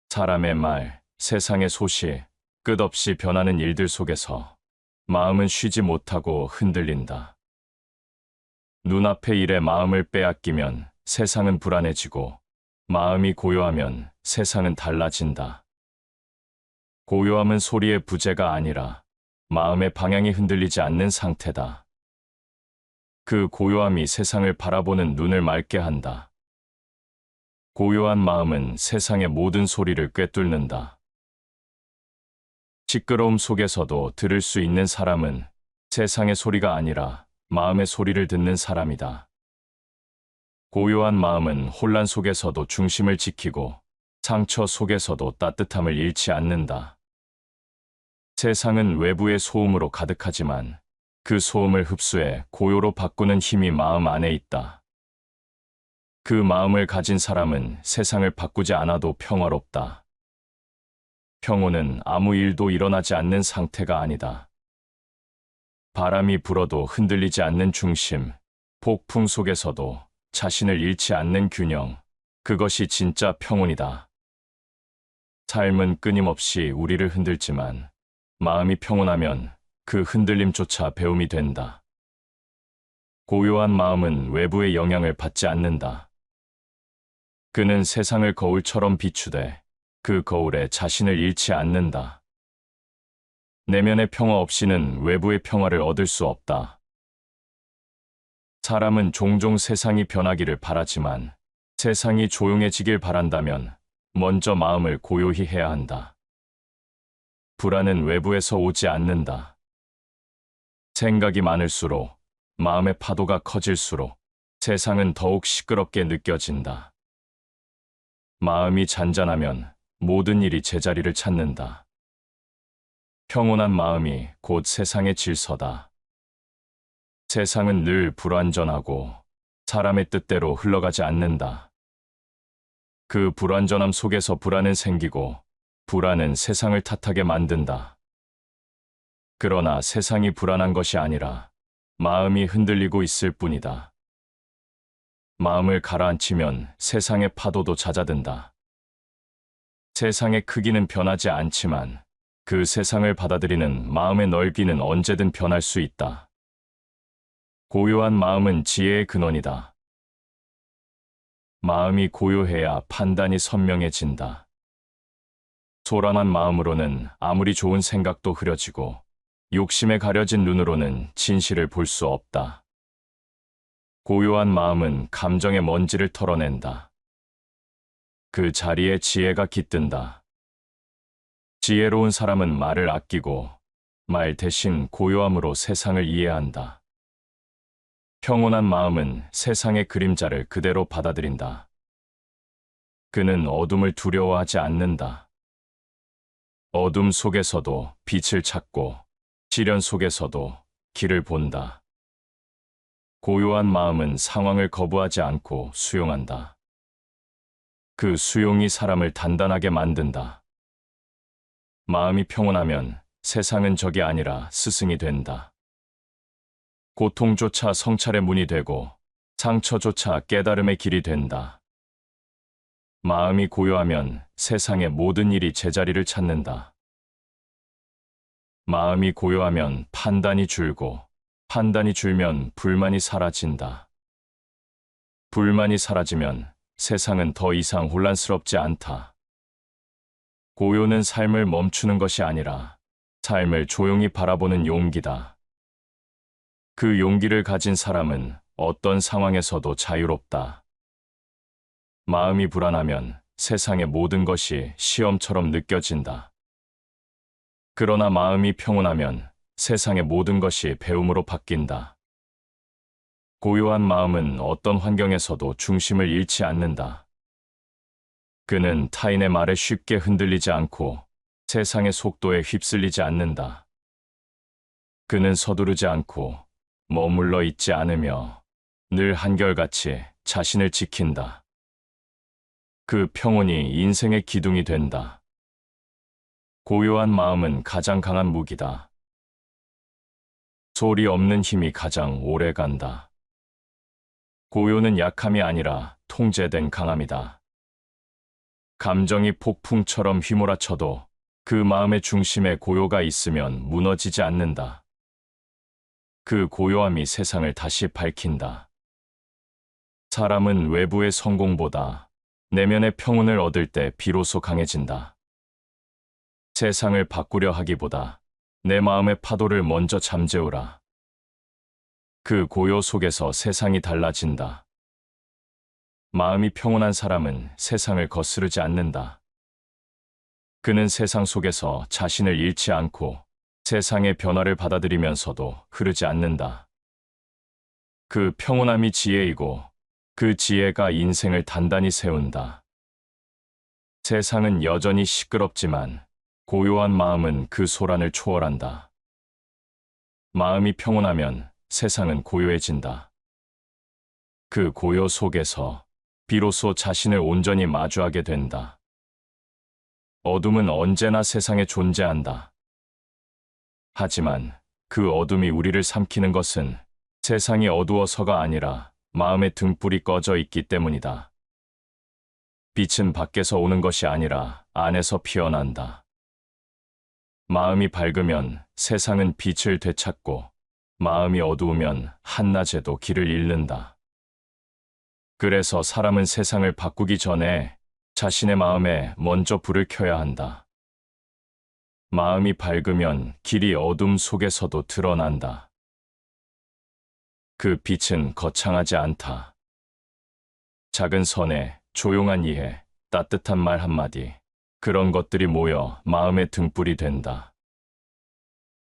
사람의 말, 세상의 소식, 끝없이 변하는 일들 속에서 마음은 쉬지 못하고 흔들린다. 눈앞의 일에 마음을 빼앗기면 세상은 불안해지고 마음이 고요하면 세상은 달라진다. 고요함은 소리의 부재가 아니라 마음의 방향이 흔들리지 않는 상태다. 그 고요함이 세상을 바라보는 눈을 맑게 한다. 고요한 마음은 세상의 모든 소리를 꿰뚫는다. 시끄러움 속에서도 들을 수 있는 사람은 세상의 소리가 아니라 마음의 소리를 듣는 사람이다. 고요한 마음은 혼란 속에서도 중심을 지키고 상처 속에서도 따뜻함을 잃지 않는다. 세상은 외부의 소음으로 가득하지만 그 소음을 흡수해 고요로 바꾸는 힘이 마음 안에 있다. 그 마음을 가진 사람은 세상을 바꾸지 않아도 평화롭다. 평온은 아무 일도 일어나지 않는 상태가 아니다. 바람이 불어도 흔들리지 않는 중심, 폭풍 속에서도 자신을 잃지 않는 균형, 그것이 진짜 평온이다. 삶은 끊임없이 우리를 흔들지만 마음이 평온하면 그 흔들림조차 배움이 된다. 고요한 마음은 외부의 영향을 받지 않는다. 그는 세상을 거울처럼 비추되 그 거울에 자신을 잃지 않는다. 내면의 평화 없이는 외부의 평화를 얻을 수 없다. 사람은 종종 세상이 변하기를 바라지만 세상이 조용해지길 바란다면 먼저 마음을 고요히 해야 한다. 불안은 외부에서 오지 않는다. 생각이 많을수록 마음의 파도가 커질수록 세상은 더욱 시끄럽게 느껴진다. 마음이 잔잔하면 모든 일이 제자리를 찾는다. 평온한 마음이 곧 세상의 질서다. 세상은 늘 불완전하고 사람의 뜻대로 흘러가지 않는다. 그 불완전함 속에서 불안은 생기고 불안은 세상을 탓하게 만든다. 그러나 세상이 불안한 것이 아니라 마음이 흔들리고 있을 뿐이다. 마음을 가라앉히면 세상의 파도도 잦아든다. 세상의 크기는 변하지 않지만 그 세상을 받아들이는 마음의 넓이는 언제든 변할 수 있다. 고요한 마음은 지혜의 근원이다. 마음이 고요해야 판단이 선명해진다. 소란한 마음으로는 아무리 좋은 생각도 흐려지고 욕심에 가려진 눈으로는 진실을 볼 수 없다. 고요한 마음은 감정의 먼지를 털어낸다. 그 자리에 지혜가 깃든다. 지혜로운 사람은 말을 아끼고 말 대신 고요함으로 세상을 이해한다. 평온한 마음은 세상의 그림자를 그대로 받아들인다. 그는 어둠을 두려워하지 않는다. 어둠 속에서도 빛을 찾고 시련 속에서도 길을 본다. 고요한 마음은 상황을 거부하지 않고 수용한다. 그 수용이 사람을 단단하게 만든다. 마음이 평온하면 세상은 적이 아니라 스승이 된다. 고통조차 성찰의 문이 되고 상처조차 깨달음의 길이 된다. 마음이 고요하면 세상의 모든 일이 제자리를 찾는다. 마음이 고요하면 판단이 줄고 판단이 줄면 불만이 사라진다. 불만이 사라지면 세상은 더 이상 혼란스럽지 않다. 고요는 삶을 멈추는 것이 아니라 삶을 조용히 바라보는 용기다. 그 용기를 가진 사람은 어떤 상황에서도 자유롭다. 마음이 불안하면 세상의 모든 것이 시험처럼 느껴진다. 그러나 마음이 평온하면 세상의 모든 것이 배움으로 바뀐다. 고요한 마음은 어떤 환경에서도 중심을 잃지 않는다. 그는 타인의 말에 쉽게 흔들리지 않고 세상의 속도에 휩쓸리지 않는다. 그는 서두르지 않고 머물러 있지 않으며 늘 한결같이 자신을 지킨다. 그 평온이 인생의 기둥이 된다. 고요한 마음은 가장 강한 무기다. 소리 없는 힘이 가장 오래 간다. 고요는 약함이 아니라 통제된 강함이다. 감정이 폭풍처럼 휘몰아쳐도 그 마음의 중심에 고요가 있으면 무너지지 않는다. 그 고요함이 세상을 다시 밝힌다. 사람은 외부의 성공보다 내면의 평온을 얻을 때 비로소 강해진다. 세상을 바꾸려 하기보다 내 마음의 파도를 먼저 잠재우라. 그 고요 속에서 세상이 달라진다. 마음이 평온한 사람은 세상을 거스르지 않는다. 그는 세상 속에서 자신을 잃지 않고 세상의 변화를 받아들이면서도 흐르지 않는다. 그 평온함이 지혜이고 그 지혜가 인생을 단단히 세운다. 세상은 여전히 시끄럽지만 고요한 마음은 그 소란을 초월한다. 마음이 평온하면 세상은 고요해진다. 그 고요 속에서 비로소 자신을 온전히 마주하게 된다. 어둠은 언제나 세상에 존재한다. 하지만 그 어둠이 우리를 삼키는 것은 세상이 어두워서가 아니라 마음의 등불이 꺼져 있기 때문이다. 빛은 밖에서 오는 것이 아니라 안에서 피어난다. 마음이 밝으면 세상은 빛을 되찾고 마음이 어두우면 한낮에도 길을 잃는다. 그래서 사람은 세상을 바꾸기 전에 자신의 마음에 먼저 불을 켜야 한다. 마음이 밝으면 길이 어둠 속에서도 드러난다. 그 빛은 거창하지 않다. 작은 선해, 조용한 이해, 따뜻한 말 한마디, 그런 것들이 모여 마음의 등불이 된다.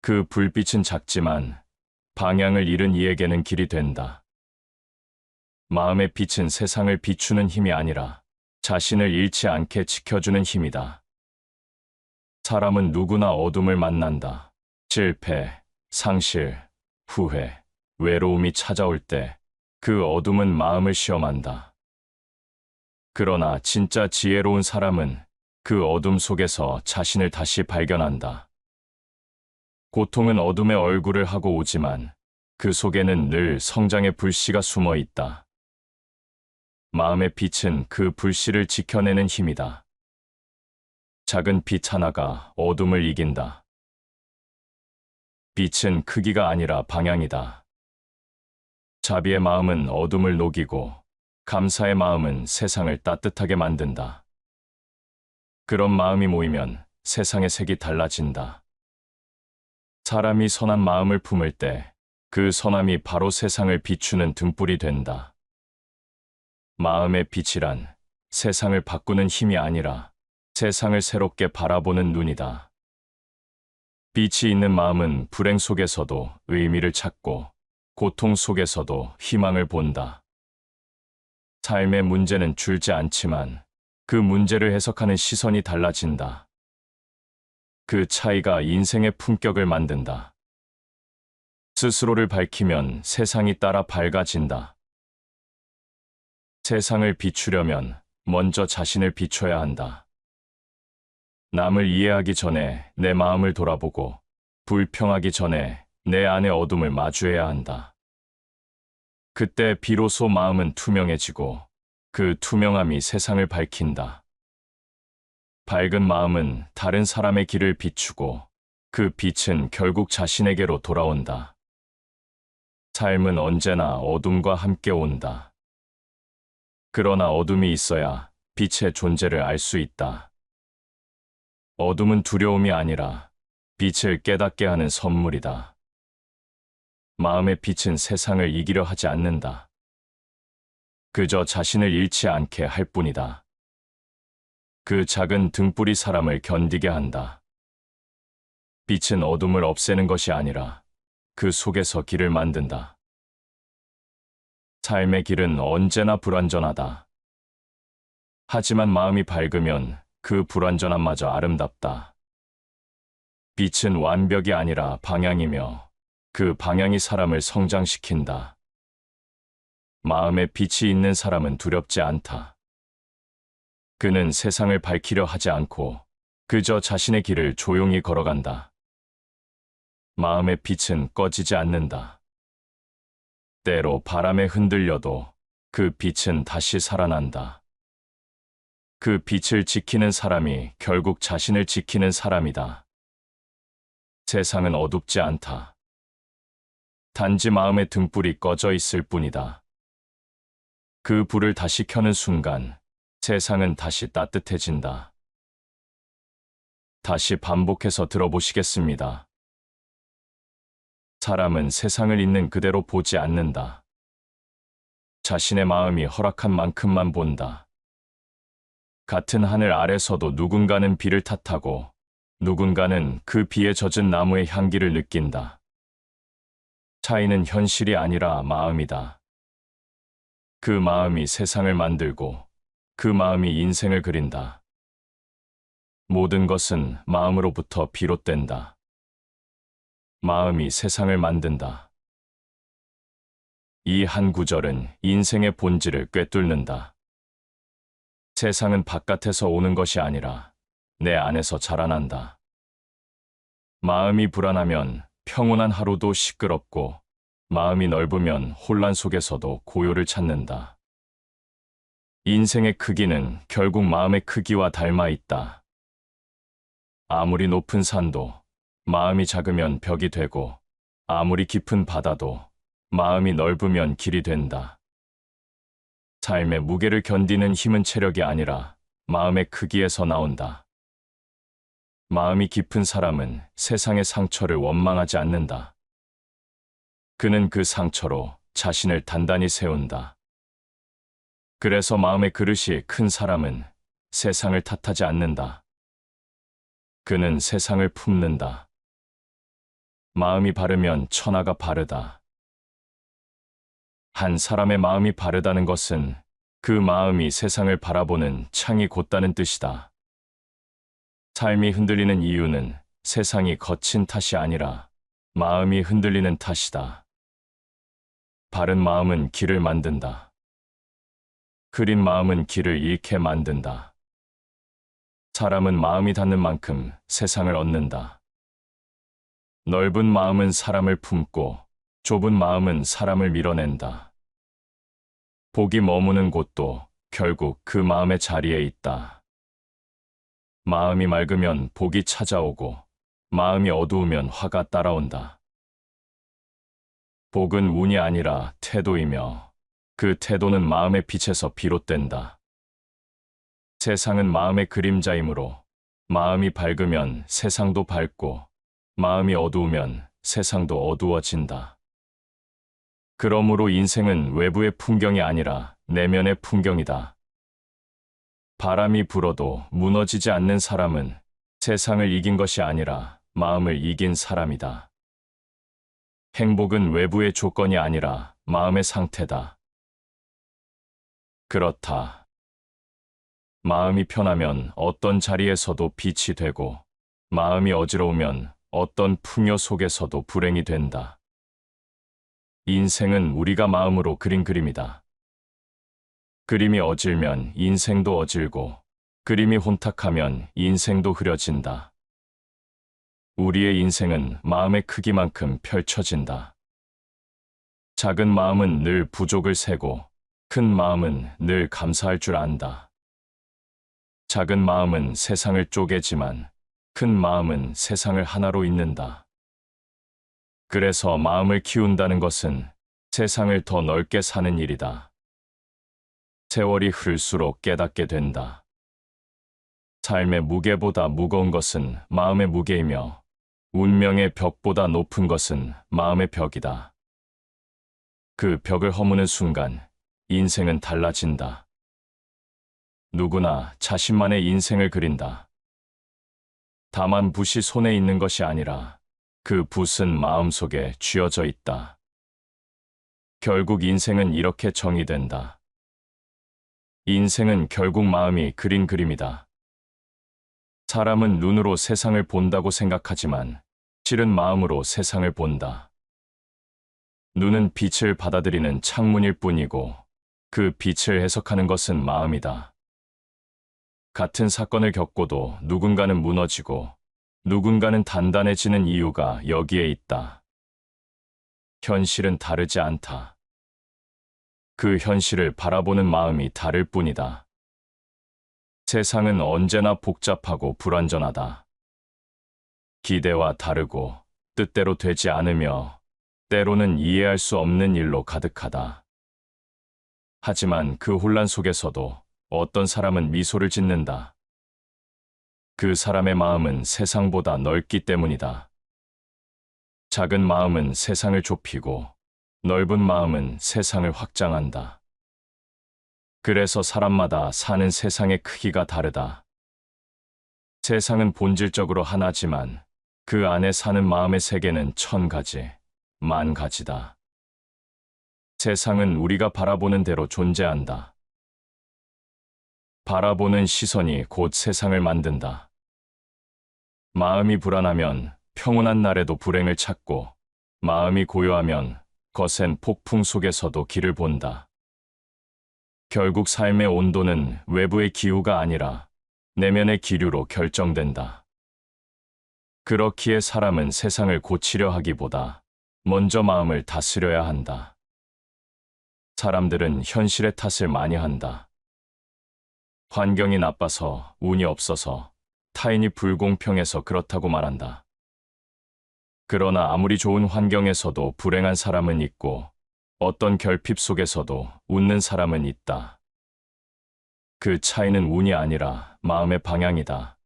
그 불빛은 작지만 방향을 잃은 이에게는 길이 된다. 마음의 빛은 세상을 비추는 힘이 아니라 자신을 잃지 않게 지켜주는 힘이다. 사람은 누구나 어둠을 만난다. 실패, 상실, 후회, 외로움이 찾아올 때 그 어둠은 마음을 시험한다. 그러나 진짜 지혜로운 사람은 그 어둠 속에서 자신을 다시 발견한다. 고통은 어둠의 얼굴을 하고 오지만 그 속에는 늘 성장의 불씨가 숨어 있다. 마음의 빛은 그 불씨를 지켜내는 힘이다. 작은 빛 하나가 어둠을 이긴다. 빛은 크기가 아니라 방향이다. 자비의 마음은 어둠을 녹이고 감사의 마음은 세상을 따뜻하게 만든다. 그런 마음이 모이면 세상의 색이 달라진다. 사람이 선한 마음을 품을 때 그 선함이 바로 세상을 비추는 등불이 된다. 마음의 빛이란 세상을 바꾸는 힘이 아니라 세상을 새롭게 바라보는 눈이다. 빛이 있는 마음은 불행 속에서도 의미를 찾고 고통 속에서도 희망을 본다. 삶의 문제는 줄지 않지만 그 문제를 해석하는 시선이 달라진다. 그 차이가 인생의 품격을 만든다. 스스로를 밝히면 세상이 따라 밝아진다. 세상을 비추려면 먼저 자신을 비춰야 한다. 남을 이해하기 전에 내 마음을 돌아보고 불평하기 전에 내 안의 어둠을 마주해야 한다. 그때 비로소 마음은 투명해지고 그 투명함이 세상을 밝힌다. 밝은 마음은 다른 사람의 길을 비추고 그 빛은 결국 자신에게로 돌아온다. 삶은 언제나 어둠과 함께 온다. 그러나 어둠이 있어야 빛의 존재를 알 수 있다. 어둠은 두려움이 아니라 빛을 깨닫게 하는 선물이다. 마음의 빛은 세상을 이기려 하지 않는다. 그저 자신을 잃지 않게 할 뿐이다. 그 작은 등불이 사람을 견디게 한다. 빛은 어둠을 없애는 것이 아니라 그 속에서 길을 만든다. 삶의 길은 언제나 불완전하다. 하지만 마음이 밝으면 그 불완전함마저 아름답다. 빛은 완벽이 아니라 방향이며 그 방향이 사람을 성장시킨다. 마음에 빛이 있는 사람은 두렵지 않다. 그는 세상을 밝히려 하지 않고 그저 자신의 길을 조용히 걸어간다. 마음의 빛은 꺼지지 않는다. 때로 바람에 흔들려도 그 빛은 다시 살아난다. 그 빛을 지키는 사람이 결국 자신을 지키는 사람이다. 세상은 어둡지 않다. 단지 마음의 등불이 꺼져 있을 뿐이다. 그 불을 다시 켜는 순간 세상은 다시 따뜻해진다. 다시 반복해서 들어보시겠습니다. 사람은 세상을 있는 그대로 보지 않는다. 자신의 마음이 허락한 만큼만 본다. 같은 하늘 아래서도 누군가는 비를 탓하고 누군가는 그 비에 젖은 나무의 향기를 느낀다. 차이는 현실이 아니라 마음이다. 그 마음이 세상을 만들고 그 마음이 인생을 그린다. 모든 것은 마음으로부터 비롯된다. 마음이 세상을 만든다. 이 한 구절은 인생의 본질을 꿰뚫는다. 세상은 바깥에서 오는 것이 아니라 내 안에서 자라난다. 마음이 불안하면 평온한 하루도 시끄럽고 마음이 넓으면 혼란 속에서도 고요를 찾는다. 인생의 크기는 결국 마음의 크기와 닮아 있다. 아무리 높은 산도 마음이 작으면 벽이 되고 아무리 깊은 바다도 마음이 넓으면 길이 된다. 삶의 무게를 견디는 힘은 체력이 아니라 마음의 크기에서 나온다. 마음이 깊은 사람은 세상의 상처를 원망하지 않는다. 그는 그 상처로 자신을 단단히 세운다. 그래서 마음의 그릇이 큰 사람은 세상을 탓하지 않는다. 그는 세상을 품는다. 마음이 바르면 천하가 바르다. 한 사람의 마음이 바르다는 것은 그 마음이 세상을 바라보는 창이 곧다는 뜻이다. 삶이 흔들리는 이유는 세상이 거친 탓이 아니라 마음이 흔들리는 탓이다. 바른 마음은 길을 만든다. 흐린 마음은 길을 잃게 만든다. 사람은 마음이 닿는 만큼 세상을 얻는다. 넓은 마음은 사람을 품고 좁은 마음은 사람을 밀어낸다. 복이 머무는 곳도 결국 그 마음의 자리에 있다. 마음이 맑으면 복이 찾아오고 마음이 어두우면 화가 따라온다. 복은 운이 아니라 태도이며 그 태도는 마음의 빛에서 비롯된다. 세상은 마음의 그림자이므로 마음이 밝으면 세상도 밝고 마음이 어두우면 세상도 어두워진다. 그러므로 인생은 외부의 풍경이 아니라 내면의 풍경이다. 바람이 불어도 무너지지 않는 사람은 세상을 이긴 것이 아니라 마음을 이긴 사람이다. 행복은 외부의 조건이 아니라 마음의 상태다. 그렇다. 마음이 편하면 어떤 자리에서도 빛이 되고 마음이 어지러우면 어떤 풍요 속에서도 불행이 된다. 인생은 우리가 마음으로 그린 그림이다. 그림이 어질면 인생도 어질고 그림이 혼탁하면 인생도 흐려진다. 우리의 인생은 마음의 크기만큼 펼쳐진다. 작은 마음은 늘 부족을 세고 큰 마음은 늘 감사할 줄 안다. 작은 마음은 세상을 쪼개지만 큰 마음은 세상을 하나로 잇는다. 그래서 마음을 키운다는 것은 세상을 더 넓게 사는 일이다. 세월이 흐를수록 깨닫게 된다. 삶의 무게보다 무거운 것은 마음의 무게이며 운명의 벽보다 높은 것은 마음의 벽이다. 그 벽을 허무는 순간 인생은 달라진다. 누구나 자신만의 인생을 그린다. 다만 붓이 손에 있는 것이 아니라 그 붓은 마음속에 쥐어져 있다. 결국 인생은 이렇게 정의된다. 인생은 결국 마음이 그린 그림이다. 사람은 눈으로 세상을 본다고 생각하지만 실은 마음으로 세상을 본다. 눈은 빛을 받아들이는 창문일 뿐이고 그 빛을 해석하는 것은 마음이다. 같은 사건을 겪고도 누군가는 무너지고 누군가는 단단해지는 이유가 여기에 있다. 현실은 다르지 않다. 그 현실을 바라보는 마음이 다를 뿐이다. 세상은 언제나 복잡하고 불완전하다. 기대와 다르고 뜻대로 되지 않으며 때로는 이해할 수 없는 일로 가득하다. 하지만 그 혼란 속에서도 어떤 사람은 미소를 짓는다. 그 사람의 마음은 세상보다 넓기 때문이다. 작은 마음은 세상을 좁히고 넓은 마음은 세상을 확장한다. 그래서 사람마다 사는 세상의 크기가 다르다. 세상은 본질적으로 하나지만 그 안에 사는 마음의 세계는 1000가지, 10,000가지다. 세상은 우리가 바라보는 대로 존재한다. 바라보는 시선이 곧 세상을 만든다. 마음이 불안하면 평온한 날에도 불행을 찾고, 마음이 고요하면 거센 폭풍 속에서도 길을 본다. 결국 삶의 온도는 외부의 기후가 아니라 내면의 기류로 결정된다. 그렇기에 사람은 세상을 고치려 하기보다 먼저 마음을 다스려야 한다. 사람들은 현실의 탓을 많이 한다. 환경이 나빠서, 운이 없어서, 타인이 불공평해서 그렇다고 말한다. 그러나 아무리 좋은 환경에서도 불행한 사람은 있고 어떤 결핍 속에서도 웃는 사람은 있다. 그 차이는 운이 아니라 마음의 방향이다.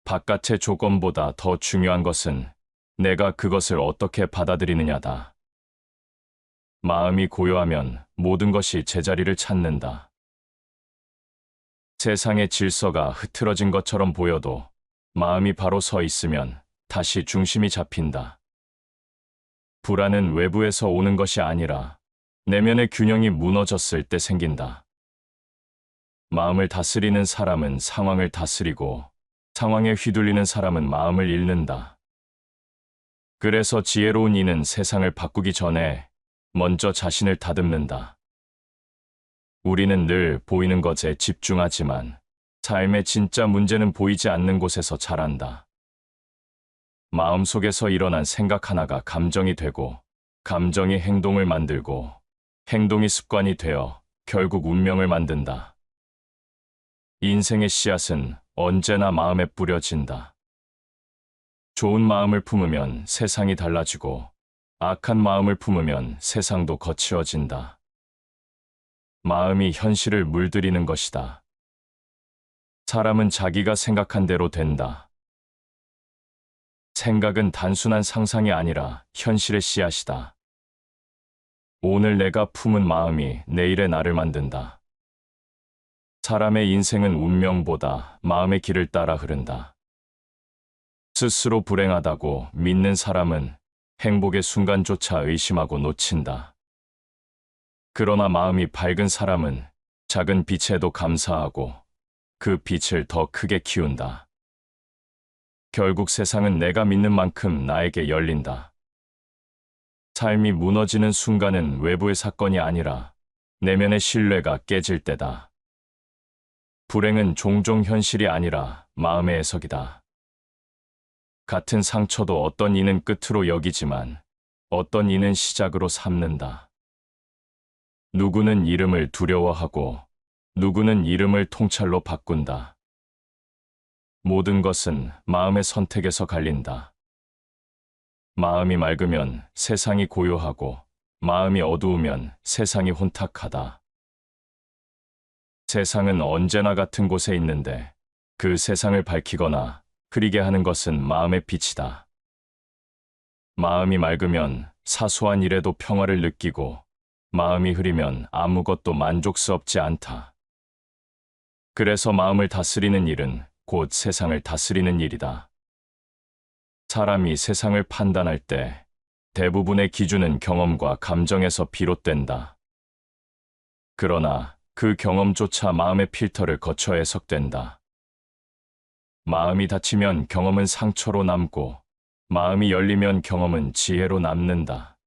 바깥의 조건보다 더 중요한 것은 내가 그것을 어떻게 받아들이느냐다. 마음이 고요하면 모든 것이 제자리를 찾는다. 세상의 질서가 흐트러진 것처럼 보여도 마음이 바로 서 있으면 다시 중심이 잡힌다. 불안은 외부에서 오는 것이 아니라 내면의 균형이 무너졌을 때 생긴다. 마음을 다스리는 사람은 상황을 다스리고 상황에 휘둘리는 사람은 마음을 잃는다. 그래서 지혜로운 이는 세상을 바꾸기 전에 먼저 자신을 다듬는다. 우리는 늘 보이는 것에 집중하지만 삶의 진짜 문제는 보이지 않는 곳에서 자란다. 마음속에서 일어난 생각 하나가 감정이 되고 감정이 행동을 만들고 행동이 습관이 되어 결국 운명을 만든다. 인생의 씨앗은 언제나 마음에 뿌려진다. 좋은 마음을 품으면 세상이 달라지고 악한 마음을 품으면 세상도 거칠어진다. 마음이 현실을 물들이는 것이다. 사람은 자기가 생각한 대로 된다. 생각은 단순한 상상이 아니라 현실의 씨앗이다. 오늘 내가 품은 마음이 내일의 나를 만든다. 사람의 인생은 운명보다 마음의 길을 따라 흐른다. 스스로 불행하다고 믿는 사람은 행복의 순간조차 의심하고 놓친다. 그러나 마음이 밝은 사람은 작은 빛에도 감사하고 그 빛을 더 크게 키운다. 결국 세상은 내가 믿는 만큼 나에게 열린다. 삶이 무너지는 순간은 외부의 사건이 아니라 내면의 신뢰가 깨질 때다. 불행은 종종 현실이 아니라 마음의 해석이다. 같은 상처도 어떤 이는 끝으로 여기지만 어떤 이는 시작으로 삼는다. 누구는 이름을 두려워하고 누구는 이름을 통찰로 바꾼다. 모든 것은 마음의 선택에서 갈린다. 마음이 맑으면 세상이 고요하고 마음이 어두우면 세상이 혼탁하다. 세상은 언제나 같은 곳에 있는데 그 세상을 밝히거나 흐리게 하는 것은 마음의 빛이다. 마음이 맑으면 사소한 일에도 평화를 느끼고 마음이 흐리면 아무것도 만족스럽지 않다. 그래서 마음을 다스리는 일은 곧 세상을 다스리는 일이다. 사람이 세상을 판단할 때 대부분의 기준은 경험과 감정에서 비롯된다. 그러나 그 경험조차 마음의 필터를 거쳐 해석된다. 마음이 닫히면 경험은 상처로 남고 마음이 열리면 경험은 지혜로 남는다.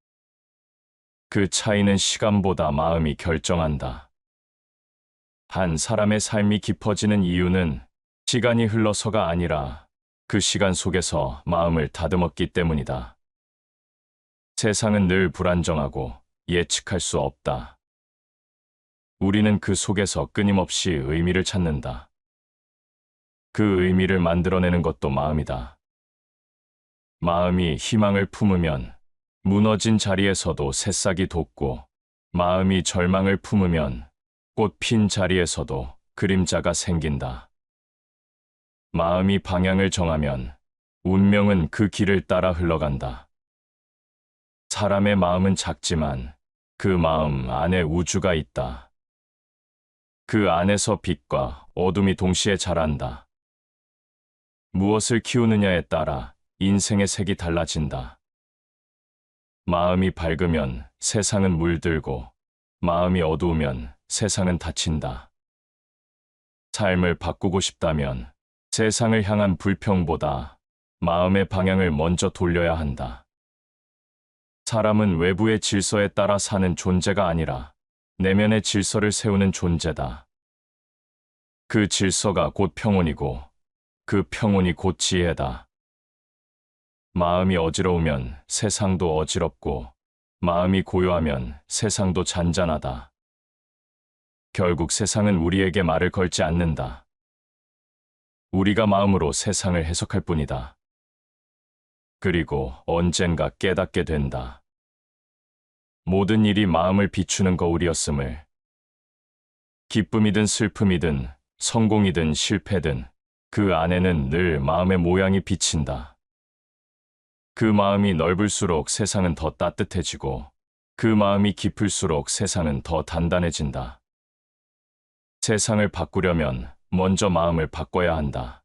그 차이는 시간보다 마음이 결정한다. 한 사람의 삶이 깊어지는 이유는 시간이 흘러서가 아니라 그 시간 속에서 마음을 다듬었기 때문이다. 세상은 늘 불안정하고 예측할 수 없다. 우리는 그 속에서 끊임없이 의미를 찾는다. 그 의미를 만들어내는 것도 마음이다. 마음이 희망을 품으면 무너진 자리에서도 새싹이 돋고, 마음이 절망을 품으면 꽃 핀 자리에서도 그림자가 생긴다. 마음이 방향을 정하면 운명은 그 길을 따라 흘러간다. 사람의 마음은 작지만 그 마음 안에 우주가 있다. 그 안에서 빛과 어둠이 동시에 자란다. 무엇을 키우느냐에 따라 인생의 색이 달라진다. 마음이 밝으면 세상은 물들고, 마음이 어두우면 세상은 닫힌다. 삶을 바꾸고 싶다면 세상을 향한 불평보다 마음의 방향을 먼저 돌려야 한다. 사람은 외부의 질서에 따라 사는 존재가 아니라 내면의 질서를 세우는 존재다. 그 질서가 곧 평온이고 그 평온이 곧 지혜다. 마음이 어지러우면 세상도 어지럽고 마음이 고요하면 세상도 잔잔하다. 결국 세상은 우리에게 말을 걸지 않는다. 우리가 마음으로 세상을 해석할 뿐이다. 그리고 언젠가 깨닫게 된다. 모든 일이 마음을 비추는 거울이었음을. 기쁨이든 슬픔이든 성공이든 실패든 그 안에는 늘 마음의 모양이 비친다. 그 마음이 넓을수록 세상은 더 따뜻해지고 그 마음이 깊을수록 세상은 더 단단해진다. 세상을 바꾸려면 먼저 마음을 바꿔야 한다.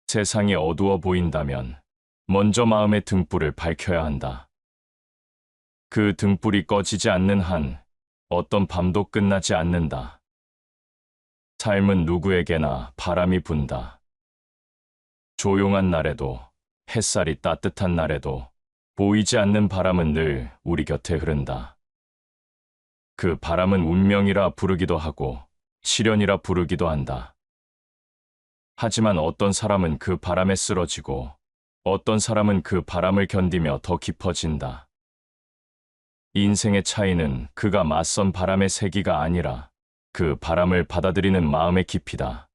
세상이 어두워 보인다면 먼저 마음의 등불을 밝혀야 한다. 그 등불이 꺼지지 않는 한 어떤 밤도 끝나지 않는다. 삶은 누구에게나 바람이 분다. 조용한 날에도, 햇살이 따뜻한 날에도 보이지 않는 바람은 늘 우리 곁에 흐른다. 그 바람은 운명이라 부르기도 하고 시련이라 부르기도 한다. 하지만 어떤 사람은 그 바람에 쓰러지고 어떤 사람은 그 바람을 견디며 더 깊어진다. 인생의 차이는 그가 맞선 바람의 세기가 아니라 그 바람을 받아들이는 마음의 깊이다.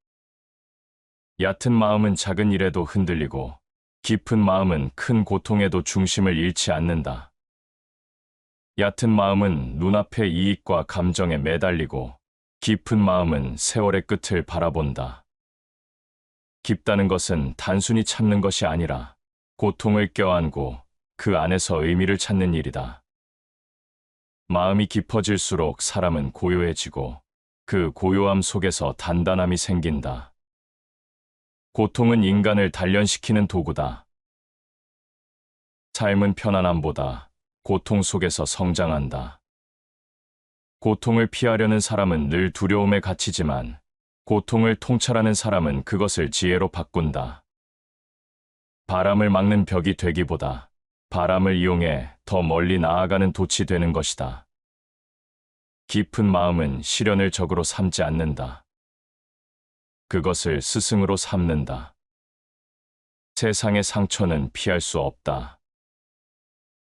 얕은 마음은 작은 일에도 흔들리고 깊은 마음은 큰 고통에도 중심을 잃지 않는다. 얕은 마음은 눈앞의 이익과 감정에 매달리고 깊은 마음은 세월의 끝을 바라본다. 깊다는 것은 단순히 참는 것이 아니라 고통을 껴안고 그 안에서 의미를 찾는 일이다. 마음이 깊어질수록 사람은 고요해지고 그 고요함 속에서 단단함이 생긴다. 고통은 인간을 단련시키는 도구다. 삶은 편안함보다 고통 속에서 성장한다. 고통을 피하려는 사람은 늘 두려움에 갇히지만 고통을 통찰하는 사람은 그것을 지혜로 바꾼다. 바람을 막는 벽이 되기보다 바람을 이용해 더 멀리 나아가는 돛이 되는 것이다. 깊은 마음은 시련을 적으로 삼지 않는다. 그것을 스승으로 삼는다. 세상의 상처는 피할 수 없다.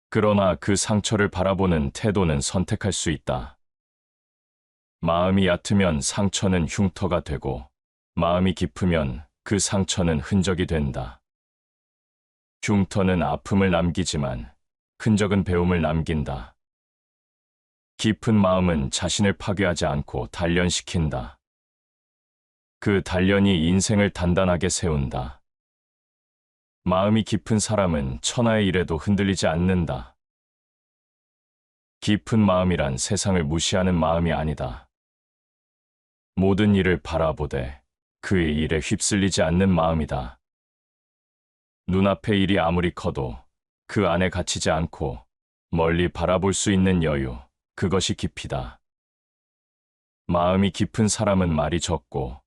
그러나 그 상처를 바라보는 태도는 선택할 수 있다. 마음이 얕으면 상처는 흉터가 되고 마음이 깊으면 그 상처는 흔적이 된다. 흉터는 아픔을 남기지만 흔적은 배움을 남긴다. 깊은 마음은 자신을 파괴하지 않고 단련시킨다. 그 단련이 인생을 단단하게 세운다. 마음이 깊은 사람은 천하의 일에도 흔들리지 않는다. 깊은 마음이란 세상을 무시하는 마음이 아니다. 모든 일을 바라보되 그의 일에 휩쓸리지 않는 마음이다. 눈앞의 일이 아무리 커도 그 안에 갇히지 않고 멀리 바라볼 수 있는 여유, 그것이 깊이다. 마음이 깊은 사람은 말이 적고,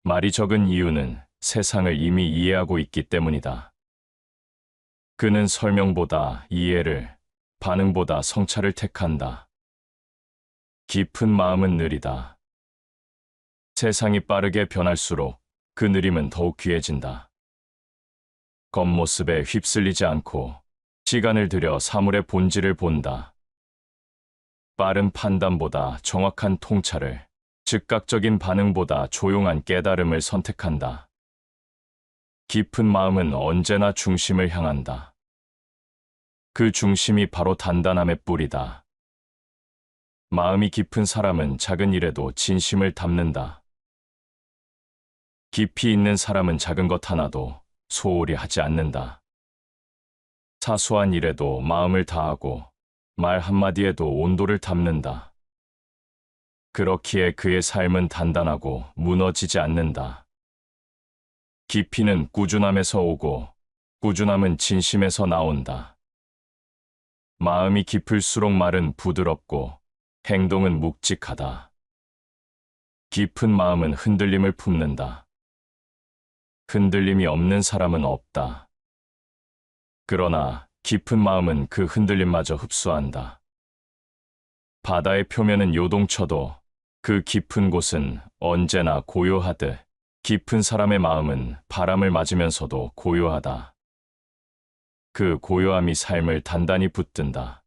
말이 적은 이유는 세상을 이미 이해하고 있기 때문이다. 그는 설명보다 이해를, 반응보다 성찰을 택한다. 깊은 마음은 느리다. 세상이 빠르게 변할수록 그 느림은 더욱 귀해진다. 겉모습에 휩쓸리지 않고 시간을 들여 사물의 본질을 본다. 빠른 판단보다 정확한 통찰을, 즉각적인 반응보다 조용한 깨달음을 선택한다. 깊은 마음은 언제나 중심을 향한다. 그 중심이 바로 단단함의 뿌리다. 마음이 깊은 사람은 작은 일에도 진심을 담는다. 깊이 있는 사람은 작은 것 하나도 소홀히 하지 않는다. 사소한 일에도 마음을 다하고 말 한마디에도 온도를 담는다. 그렇기에 그의 삶은 단단하고 무너지지 않는다. 깊이는 꾸준함에서 오고 꾸준함은 진심에서 나온다. 마음이 깊을수록 말은 부드럽고 행동은 묵직하다. 깊은 마음은 흔들림을 품는다. 흔들림이 없는 사람은 없다. 그러나 깊은 마음은 그 흔들림마저 흡수한다. 바다의 표면은 요동쳐도 그 깊은 곳은 언제나 고요하듯 깊은 사람의 마음은 바람을 맞으면서도 고요하다. 그 고요함이 삶을 단단히 붙든다.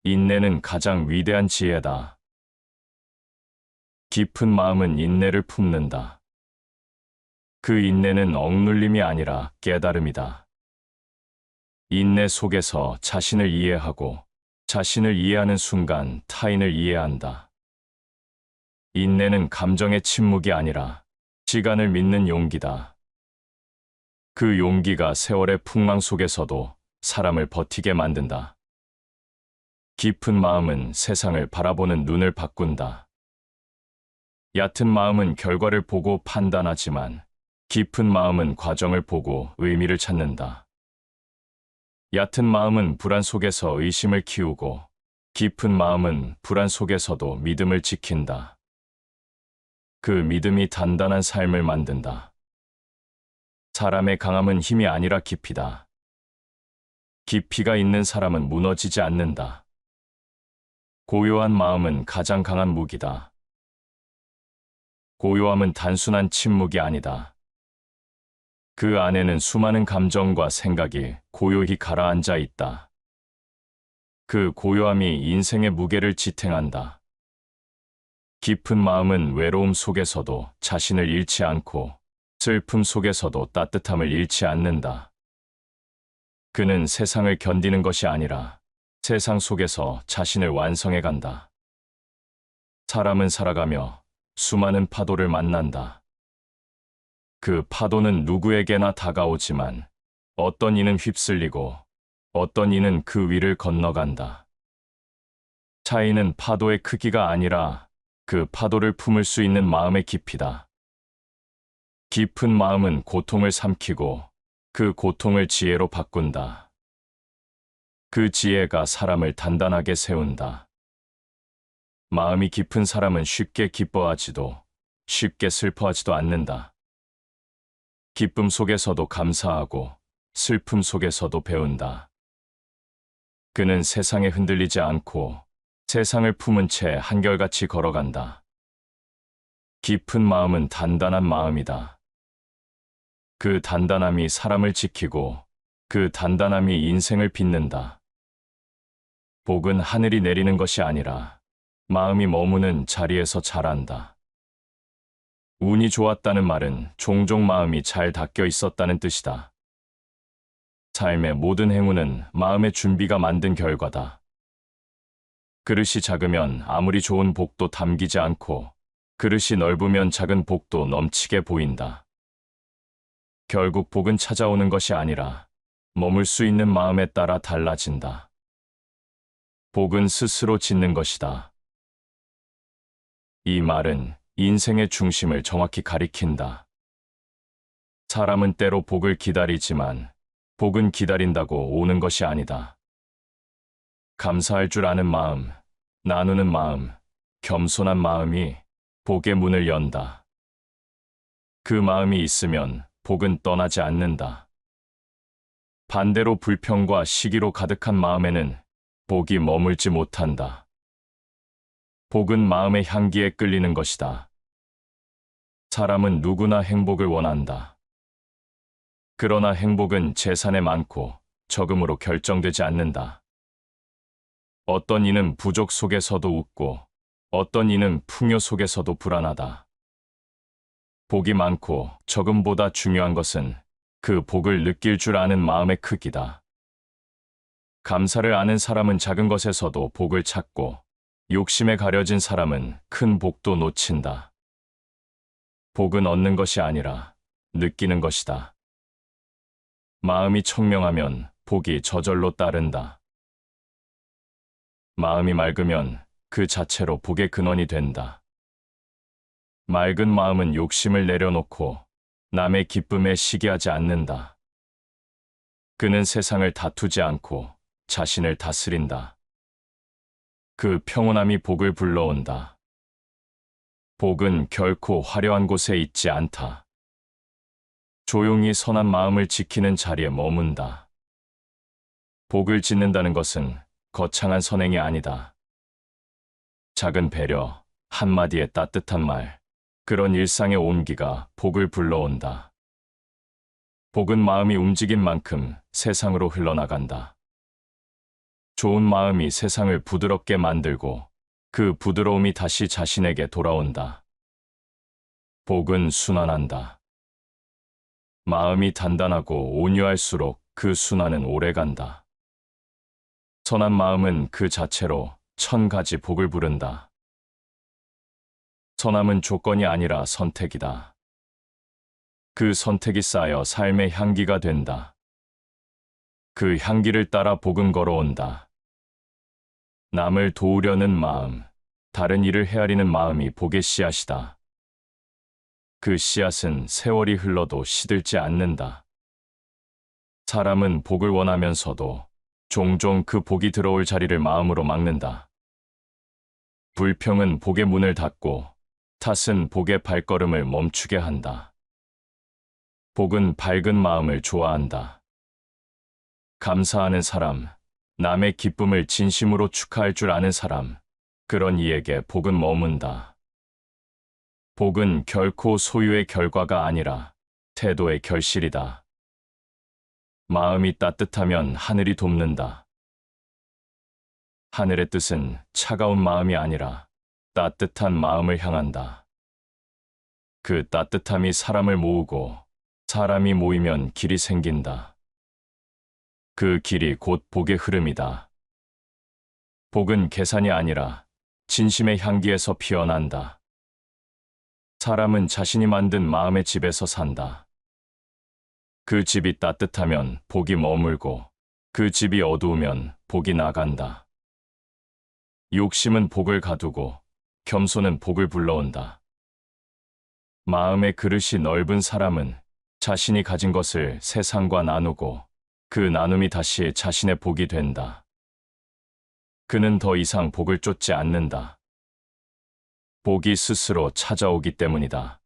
인내는 가장 위대한 지혜다. 깊은 마음은 인내를 품는다. 그 인내는 억눌림이 아니라 깨달음이다. 인내 속에서 자신을 이해하고 자신을 이해하는 순간 타인을 이해한다. 인내는 감정의 침묵이 아니라 시간을 믿는 용기다. 그 용기가 세월의 풍랑 속에서도 사람을 버티게 만든다. 깊은 마음은 세상을 바라보는 눈을 바꾼다. 얕은 마음은 결과를 보고 판단하지만 깊은 마음은 과정을 보고 의미를 찾는다. 얕은 마음은 불안 속에서 의심을 키우고 깊은 마음은 불안 속에서도 믿음을 지킨다. 그 믿음이 단단한 삶을 만든다. 사람의 강함은 힘이 아니라 깊이다. 깊이가 있는 사람은 무너지지 않는다. 고요한 마음은 가장 강한 무기다. 고요함은 단순한 침묵이 아니다. 그 안에는 수많은 감정과 생각이 고요히 가라앉아 있다. 그 고요함이 인생의 무게를 지탱한다. 깊은 마음은 외로움 속에서도 자신을 잃지 않고 슬픔 속에서도 따뜻함을 잃지 않는다. 그는 세상을 견디는 것이 아니라 세상 속에서 자신을 완성해 간다. 사람은 살아가며 수많은 파도를 만난다. 그 파도는 누구에게나 다가오지만 어떤 이는 휩쓸리고 어떤 이는 그 위를 건너간다. 차이는 파도의 크기가 아니라 그 파도를 품을 수 있는 마음의 깊이다. 깊은 마음은 고통을 삼키고 그 고통을 지혜로 바꾼다. 그 지혜가 사람을 단단하게 세운다. 마음이 깊은 사람은 쉽게 기뻐하지도 쉽게 슬퍼하지도 않는다. 기쁨 속에서도 감사하고 슬픔 속에서도 배운다. 그는 세상에 흔들리지 않고 세상을 품은 채 한결같이 걸어간다. 깊은 마음은 단단한 마음이다. 그 단단함이 사람을 지키고 그 단단함이 인생을 빛낸다. 복은 하늘이 내리는 것이 아니라 마음이 머무는 자리에서 자란다. 운이 좋았다는 말은 종종 마음이 잘 닦여 있었다는 뜻이다. 삶의 모든 행운은 마음의 준비가 만든 결과다. 그릇이 작으면 아무리 좋은 복도 담기지 않고 그릇이 넓으면 작은 복도 넘치게 보인다. 결국 복은 찾아오는 것이 아니라 머물 수 있는 마음에 따라 달라진다. 복은 스스로 짓는 것이다. 이 말은 인생의 중심을 정확히 가리킨다. 사람은 때로 복을 기다리지만 복은 기다린다고 오는 것이 아니다. 감사할 줄 아는 마음, 나누는 마음, 겸손한 마음이 복의 문을 연다. 그 마음이 있으면 복은 떠나지 않는다. 반대로 불평과 시기로 가득한 마음에는 복이 머물지 못한다. 복은 마음의 향기에 끌리는 것이다. 사람은 누구나 행복을 원한다. 그러나 행복은 재산에 많고 적음으로 결정되지 않는다. 어떤 이는 부족 속에서도 웃고 어떤 이는 풍요 속에서도 불안하다. 복이 많고 적음보다 중요한 것은 그 복을 느낄 줄 아는 마음의 크기다. 감사를 아는 사람은 작은 것에서도 복을 찾고 욕심에 가려진 사람은 큰 복도 놓친다. 복은 얻는 것이 아니라 느끼는 것이다. 마음이 청명하면 복이 저절로 따른다. 마음이 맑으면 그 자체로 복의 근원이 된다. 맑은 마음은 욕심을 내려놓고 남의 기쁨에 시기하지 않는다. 그는 세상을 다투지 않고 자신을 다스린다. 그 평온함이 복을 불러온다. 복은 결코 화려한 곳에 있지 않다. 조용히 선한 마음을 지키는 자리에 머문다. 복을 짓는다는 것은 거창한 선행이 아니다. 작은 배려, 한마디의 따뜻한 말, 그런 일상의 온기가 복을 불러온다. 복은 마음이 움직인 만큼 세상으로 흘러나간다. 좋은 마음이 세상을 부드럽게 만들고 그 부드러움이 다시 자신에게 돌아온다. 복은 순환한다. 마음이 단단하고 온유할수록 그 순환은 오래간다. 선한 마음은 그 자체로 1000가지 복을 부른다. 선함은 조건이 아니라 선택이다. 그 선택이 쌓여 삶의 향기가 된다. 그 향기를 따라 복은 걸어온다. 남을 도우려는 마음, 다른 일을 헤아리는 마음이 복의 씨앗이다. 그 씨앗은 세월이 흘러도 시들지 않는다. 사람은 복을 원하면서도 종종 그 복이 들어올 자리를 마음으로 막는다. 불평은 복의 문을 닫고 탓은 복의 발걸음을 멈추게 한다. 복은 밝은 마음을 좋아한다. 감사하는 사람, 남의 기쁨을 진심으로 축하할 줄 아는 사람, 그런 이에게 복은 머문다. 복은 결코 소유의 결과가 아니라 태도의 결실이다. 마음이 따뜻하면 하늘이 돕는다. 하늘의 뜻은 차가운 마음이 아니라 따뜻한 마음을 향한다. 그 따뜻함이 사람을 모으고 사람이 모이면 길이 생긴다. 그 길이 곧 복의 흐름이다. 복은 계산이 아니라 진심의 향기에서 피어난다. 사람은 자신이 만든 마음의 집에서 산다. 그 집이 따뜻하면 복이 머물고 그 집이 어두우면 복이 나간다. 욕심은 복을 가두고 겸손은 복을 불러온다. 마음의 그릇이 넓은 사람은 자신이 가진 것을 세상과 나누고 그 나눔이 다시 자신의 복이 된다. 그는 더 이상 복을 쫓지 않는다. 복이 스스로 찾아오기 때문이다.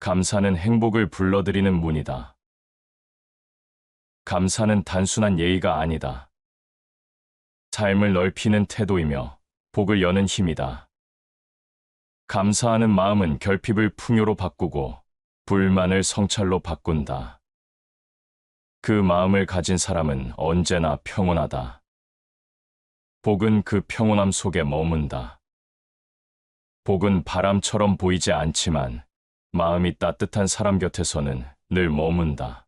감사는 행복을 불러들이는 문이다. 감사는 단순한 예의가 아니다. 삶을 넓히는 태도이며 복을 여는 힘이다. 감사하는 마음은 결핍을 풍요로 바꾸고 불만을 성찰로 바꾼다. 그 마음을 가진 사람은 언제나 평온하다. 복은 그 평온함 속에 머문다. 복은 바람처럼 보이지 않지만 마음이 따뜻한 사람 곁에서는 늘 머문다.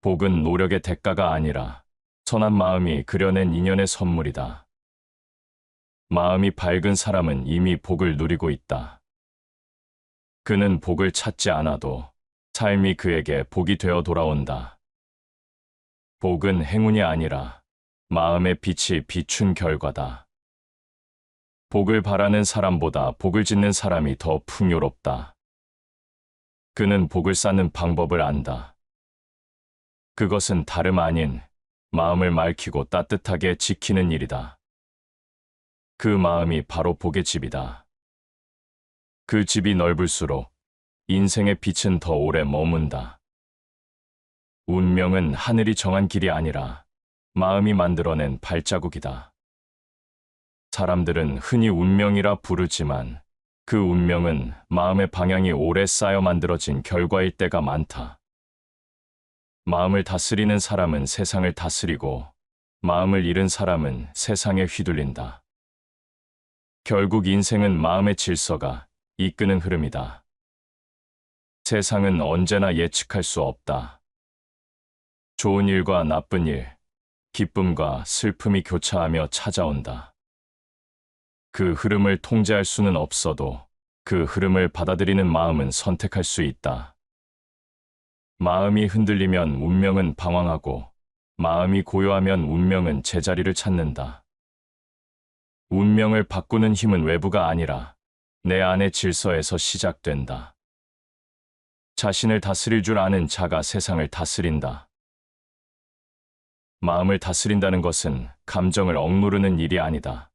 복은 노력의 대가가 아니라 선한 마음이 그려낸 인연의 선물이다. 마음이 밝은 사람은 이미 복을 누리고 있다. 그는 복을 찾지 않아도 삶이 그에게 복이 되어 돌아온다. 복은 행운이 아니라 마음의 빛이 비춘 결과다. 복을 바라는 사람보다 복을 짓는 사람이 더 풍요롭다. 그는 복을 쌓는 방법을 안다. 그것은 다름 아닌 마음을 맑히고 따뜻하게 지키는 일이다. 그 마음이 바로 복의 집이다. 그 집이 넓을수록 인생의 빛은 더 오래 머문다. 운명은 하늘이 정한 길이 아니라 마음이 만들어낸 발자국이다. 사람들은 흔히 운명이라 부르지만 그 운명은 마음의 방향이 오래 쌓여 만들어진 결과일 때가 많다. 마음을 다스리는 사람은 세상을 다스리고 마음을 잃은 사람은 세상에 휘둘린다. 결국 인생은 마음의 질서가 이끄는 흐름이다. 세상은 언제나 예측할 수 없다. 좋은 일과 나쁜 일, 기쁨과 슬픔이 교차하며 찾아온다. 그 흐름을 통제할 수는 없어도 그 흐름을 받아들이는 마음은 선택할 수 있다. 마음이 흔들리면 운명은 방황하고 마음이 고요하면 운명은 제자리를 찾는다. 운명을 바꾸는 힘은 외부가 아니라 내 안의 질서에서 시작된다. 자신을 다스릴 줄 아는 자가 세상을 다스린다. 마음을 다스린다는 것은 감정을 억누르는 일이 아니다.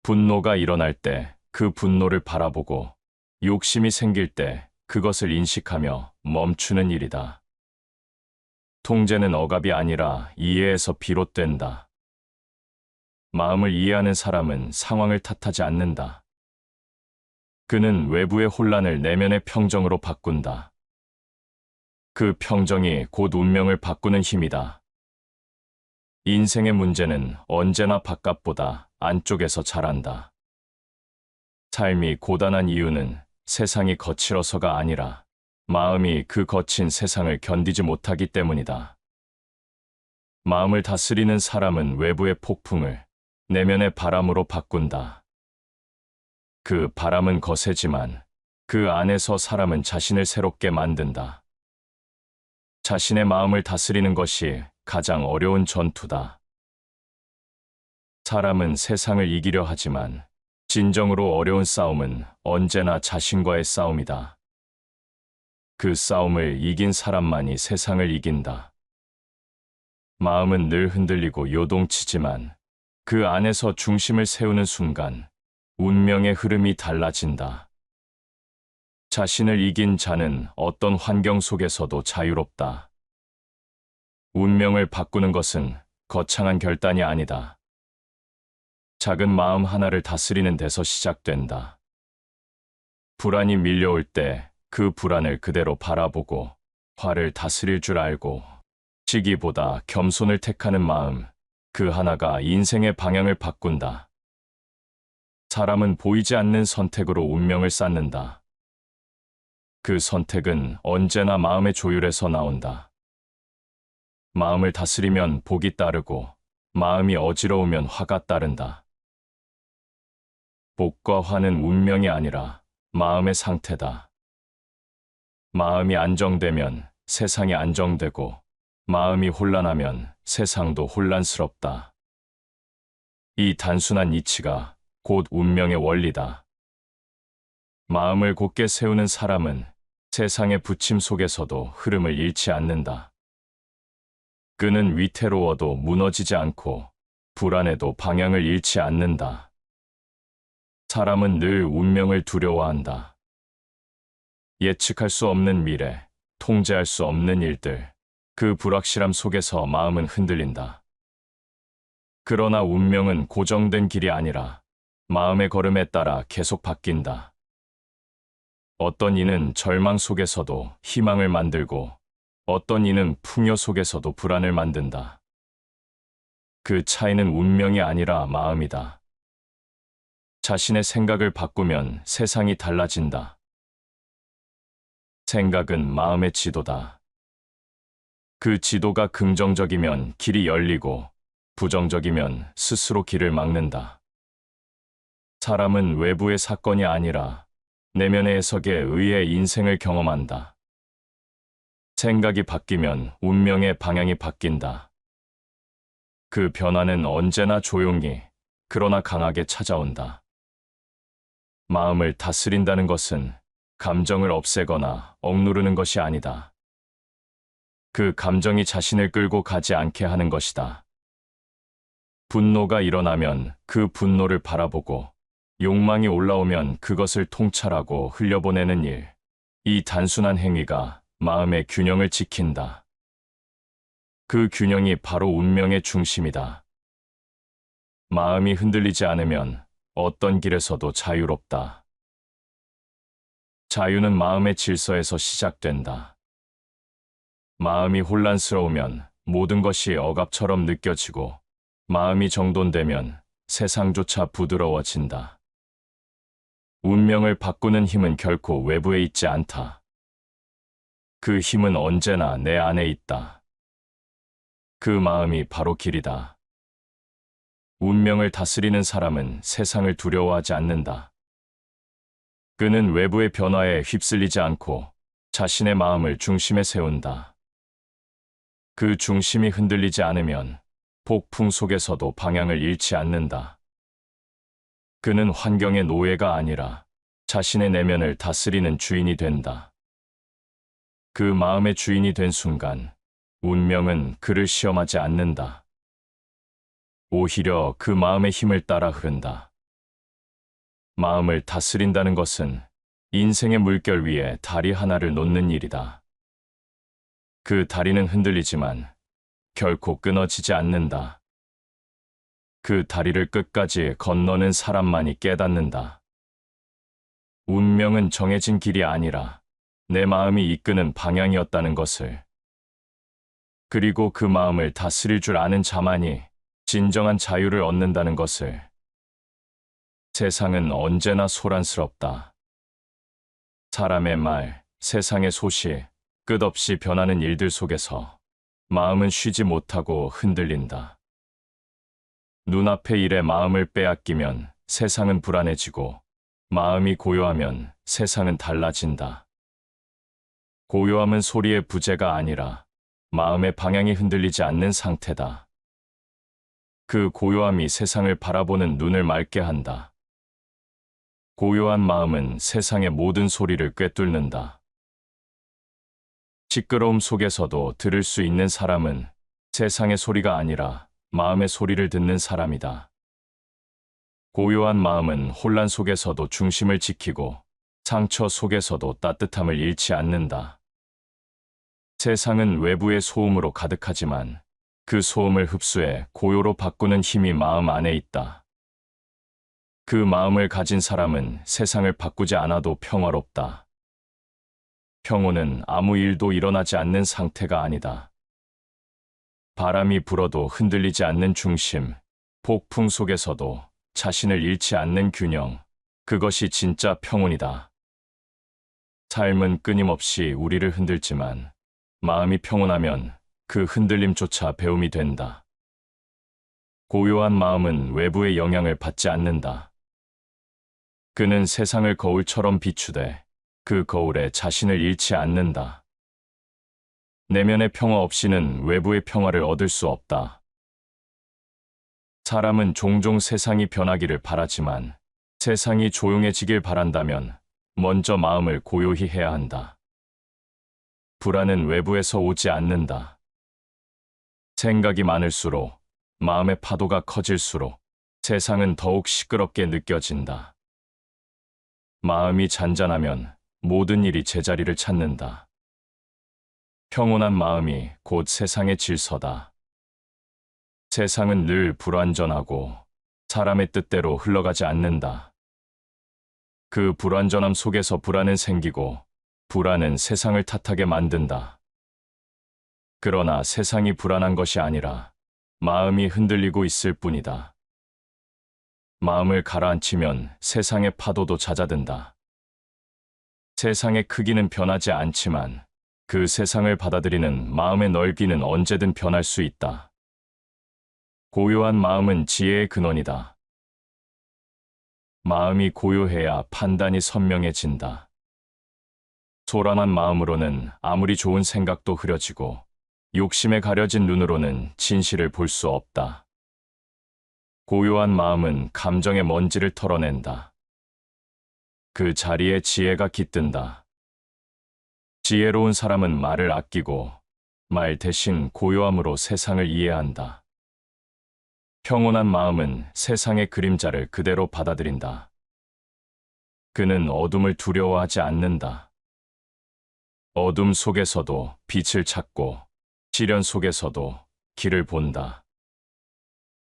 분노가 일어날 때 그 분노를 바라보고 욕심이 생길 때 그것을 인식하며 멈추는 일이다. 통제는 억압이 아니라 이해에서 비롯된다. 마음을 이해하는 사람은 상황을 탓하지 않는다. 그는 외부의 혼란을 내면의 평정으로 바꾼다. 그 평정이 곧 운명을 바꾸는 힘이다. 인생의 문제는 언제나 바깥보다 안쪽에서 자란다. 삶이 고단한 이유는 세상이 거칠어서가 아니라 마음이 그 거친 세상을 견디지 못하기 때문이다. 마음을 다스리는 사람은 외부의 폭풍을 내면의 바람으로 바꾼다. 그 바람은 거세지만 그 안에서 사람은 자신을 새롭게 만든다. 자신의 마음을 다스리는 것이 가장 어려운 전투다. 사람은 세상을 이기려 하지만 진정으로 어려운 싸움은 언제나 자신과의 싸움이다. 그 싸움을 이긴 사람만이 세상을 이긴다. 마음은 늘 흔들리고 요동치지만 그 안에서 중심을 세우는 순간 운명의 흐름이 달라진다. 자신을 이긴 자는 어떤 환경 속에서도 자유롭다. 운명을 바꾸는 것은 거창한 결단이 아니다. 작은 마음 하나를 다스리는 데서 시작된다. 불안이 밀려올 때 그 불안을 그대로 바라보고 화를 다스릴 줄 알고 시기보다 겸손을 택하는 마음, 그 하나가 인생의 방향을 바꾼다. 사람은 보이지 않는 선택으로 운명을 쌓는다. 그 선택은 언제나 마음의 조율에서 나온다. 마음을 다스리면 복이 따르고 마음이 어지러우면 화가 따른다. 복과 화는 운명이 아니라 마음의 상태다. 마음이 안정되면 세상이 안정되고 마음이 혼란하면 세상도 혼란스럽다. 이 단순한 이치가 곧 운명의 원리다. 마음을 곧게 세우는 사람은 세상의 부침 속에서도 흐름을 잃지 않는다. 그는 위태로워도 무너지지 않고 불안해도 방향을 잃지 않는다. 사람은 늘 운명을 두려워한다. 예측할 수 없는 미래, 통제할 수 없는 일들, 그 불확실함 속에서 마음은 흔들린다. 그러나 운명은 고정된 길이 아니라 마음의 걸음에 따라 계속 바뀐다. 어떤 이는 절망 속에서도 희망을 만들고 어떤 이는 풍요 속에서도 불안을 만든다. 그 차이는 운명이 아니라 마음이다. 자신의 생각을 바꾸면 세상이 달라진다. 생각은 마음의 지도다. 그 지도가 긍정적이면 길이 열리고 부정적이면 스스로 길을 막는다. 사람은 외부의 사건이 아니라 내면의 해석에 의해 인생을 경험한다. 생각이 바뀌면 운명의 방향이 바뀐다. 그 변화는 언제나 조용히, 그러나 강하게 찾아온다. 마음을 다스린다는 것은 감정을 없애거나 억누르는 것이 아니다. 그 감정이 자신을 끌고 가지 않게 하는 것이다. 분노가 일어나면 그 분노를 바라보고, 욕망이 올라오면 그것을 통찰하고 흘려보내는 일. 이 단순한 행위가 마음의 균형을 지킨다. 그 균형이 바로 운명의 중심이다. 마음이 흔들리지 않으면 어떤 길에서도 자유롭다. 자유는 마음의 질서에서 시작된다. 마음이 혼란스러우면 모든 것이 억압처럼 느껴지고, 마음이 정돈되면 세상조차 부드러워진다. 운명을 바꾸는 힘은 결코 외부에 있지 않다. 그 힘은 언제나 내 안에 있다. 그 마음이 바로 길이다. 운명을 다스리는 사람은 세상을 두려워하지 않는다. 그는 외부의 변화에 휩쓸리지 않고 자신의 마음을 중심에 세운다. 그 중심이 흔들리지 않으면 폭풍 속에서도 방향을 잃지 않는다. 그는 환경의 노예가 아니라 자신의 내면을 다스리는 주인이 된다. 그 마음의 주인이 된 순간 운명은 그를 시험하지 않는다. 오히려 그 마음의 힘을 따라 흐른다. 마음을 다스린다는 것은 인생의 물결 위에 다리 하나를 놓는 일이다. 그 다리는 흔들리지만 결코 끊어지지 않는다. 그 다리를 끝까지 건너는 사람만이 깨닫는다. 운명은 정해진 길이 아니라 내 마음이 이끄는 방향이었다는 것을, 그리고 그 마음을 다스릴 줄 아는 자만이 진정한 자유를 얻는다는 것을. 세상은 언제나 소란스럽다. 사람의 말, 세상의 소식, 끝없이 변하는 일들 속에서 마음은 쉬지 못하고 흔들린다. 눈앞의 일에 마음을 빼앗기면 세상은 불안해지고, 마음이 고요하면 세상은 달라진다. 고요함은 소리의 부재가 아니라 마음의 방향이 흔들리지 않는 상태다. 그 고요함이 세상을 바라보는 눈을 맑게 한다. 고요한 마음은 세상의 모든 소리를 꿰뚫는다. 시끄러움 속에서도 들을 수 있는 사람은 세상의 소리가 아니라 마음의 소리를 듣는 사람이다. 고요한 마음은 혼란 속에서도 중심을 지키고, 상처 속에서도 따뜻함을 잃지 않는다. 세상은 외부의 소음으로 가득하지만 그 소음을 흡수해 고요로 바꾸는 힘이 마음 안에 있다. 그 마음을 가진 사람은 세상을 바꾸지 않아도 평화롭다. 평온은 아무 일도 일어나지 않는 상태가 아니다. 바람이 불어도 흔들리지 않는 중심, 폭풍 속에서도 자신을 잃지 않는 균형, 그것이 진짜 평온이다. 삶은 끊임없이 우리를 흔들지만 마음이 평온하면 그 흔들림조차 배움이 된다. 고요한 마음은 외부의 영향을 받지 않는다. 그는 세상을 거울처럼 비추되 그 거울에 자신을 잃지 않는다. 내면의 평화 없이는 외부의 평화를 얻을 수 없다. 사람은 종종 세상이 변하기를 바라지만 세상이 조용해지길 바란다면 먼저 마음을 고요히 해야 한다. 불안은 외부에서 오지 않는다. 생각이 많을수록, 마음의 파도가 커질수록 세상은 더욱 시끄럽게 느껴진다. 마음이 잔잔하면 모든 일이 제자리를 찾는다. 평온한 마음이 곧 세상의 질서다. 세상은 늘 불완전하고 사람의 뜻대로 흘러가지 않는다. 그 불완전함 속에서 불안은 생기고, 불안은 세상을 탓하게 만든다. 그러나 세상이 불안한 것이 아니라 마음이 흔들리고 있을 뿐이다. 마음을 가라앉히면 세상의 파도도 잦아든다. 세상의 크기는 변하지 않지만 그 세상을 받아들이는 마음의 넓이는 언제든 변할 수 있다. 고요한 마음은 지혜의 근원이다. 마음이 고요해야 판단이 선명해진다. 소란한 마음으로는 아무리 좋은 생각도 흐려지고 욕심에 가려진 눈으로는 진실을 볼 수 없다. 고요한 마음은 감정의 먼지를 털어낸다. 그 자리에 지혜가 깃든다. 지혜로운 사람은 말을 아끼고 말 대신 고요함으로 세상을 이해한다. 평온한 마음은 세상의 그림자를 그대로 받아들인다. 그는 어둠을 두려워하지 않는다. 어둠 속에서도 빛을 찾고 시련 속에서도 길을 본다.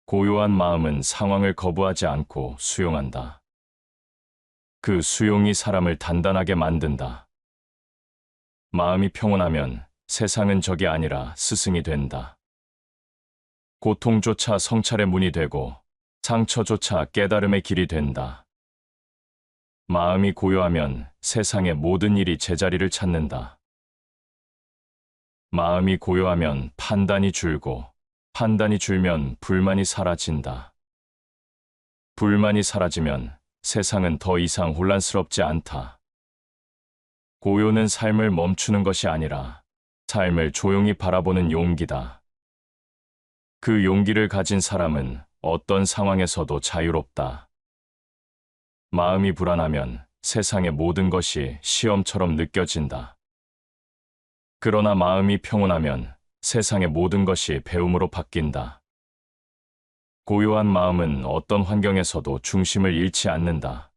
고요한 마음은 상황을 거부하지 않고 수용한다. 그 수용이 사람을 단단하게 만든다. 마음이 평온하면 세상은 적이 아니라 스승이 된다. 고통조차 성찰의 문이 되고 상처조차 깨달음의 길이 된다. 마음이 고요하면 세상의 모든 일이 제자리를 찾는다. 마음이 고요하면 판단이 줄고 판단이 줄면 불만이 사라진다. 불만이 사라지면 세상은 더 이상 혼란스럽지 않다. 고요는 삶을 멈추는 것이 아니라 삶을 조용히 바라보는 용기다. 그 용기를 가진 사람은 어떤 상황에서도 자유롭다. 마음이 불안하면 세상의 모든 것이 시험처럼 느껴진다. 그러나 마음이 평온하면 세상의 모든 것이 배움으로 바뀐다. 고요한 마음은 어떤 환경에서도 중심을 잃지 않는다.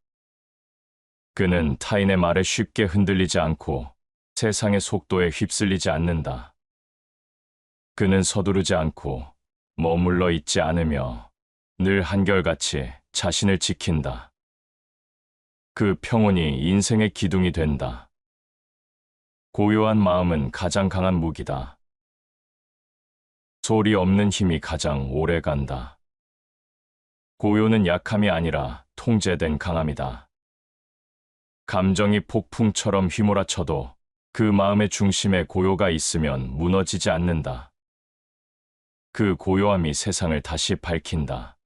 그는 타인의 말에 쉽게 흔들리지 않고 세상의 속도에 휩쓸리지 않는다. 그는 서두르지 않고 머물러 있지 않으며 늘 한결같이 자신을 지킨다. 그 평온이 인생의 기둥이 된다. 고요한 마음은 가장 강한 무기다. 소리 없는 힘이 가장 오래 간다. 고요는 약함이 아니라 통제된 강함이다. 감정이 폭풍처럼 휘몰아쳐도 그 마음의 중심에 고요가 있으면 무너지지 않는다. 그 고요함이 세상을 다시 밝힌다.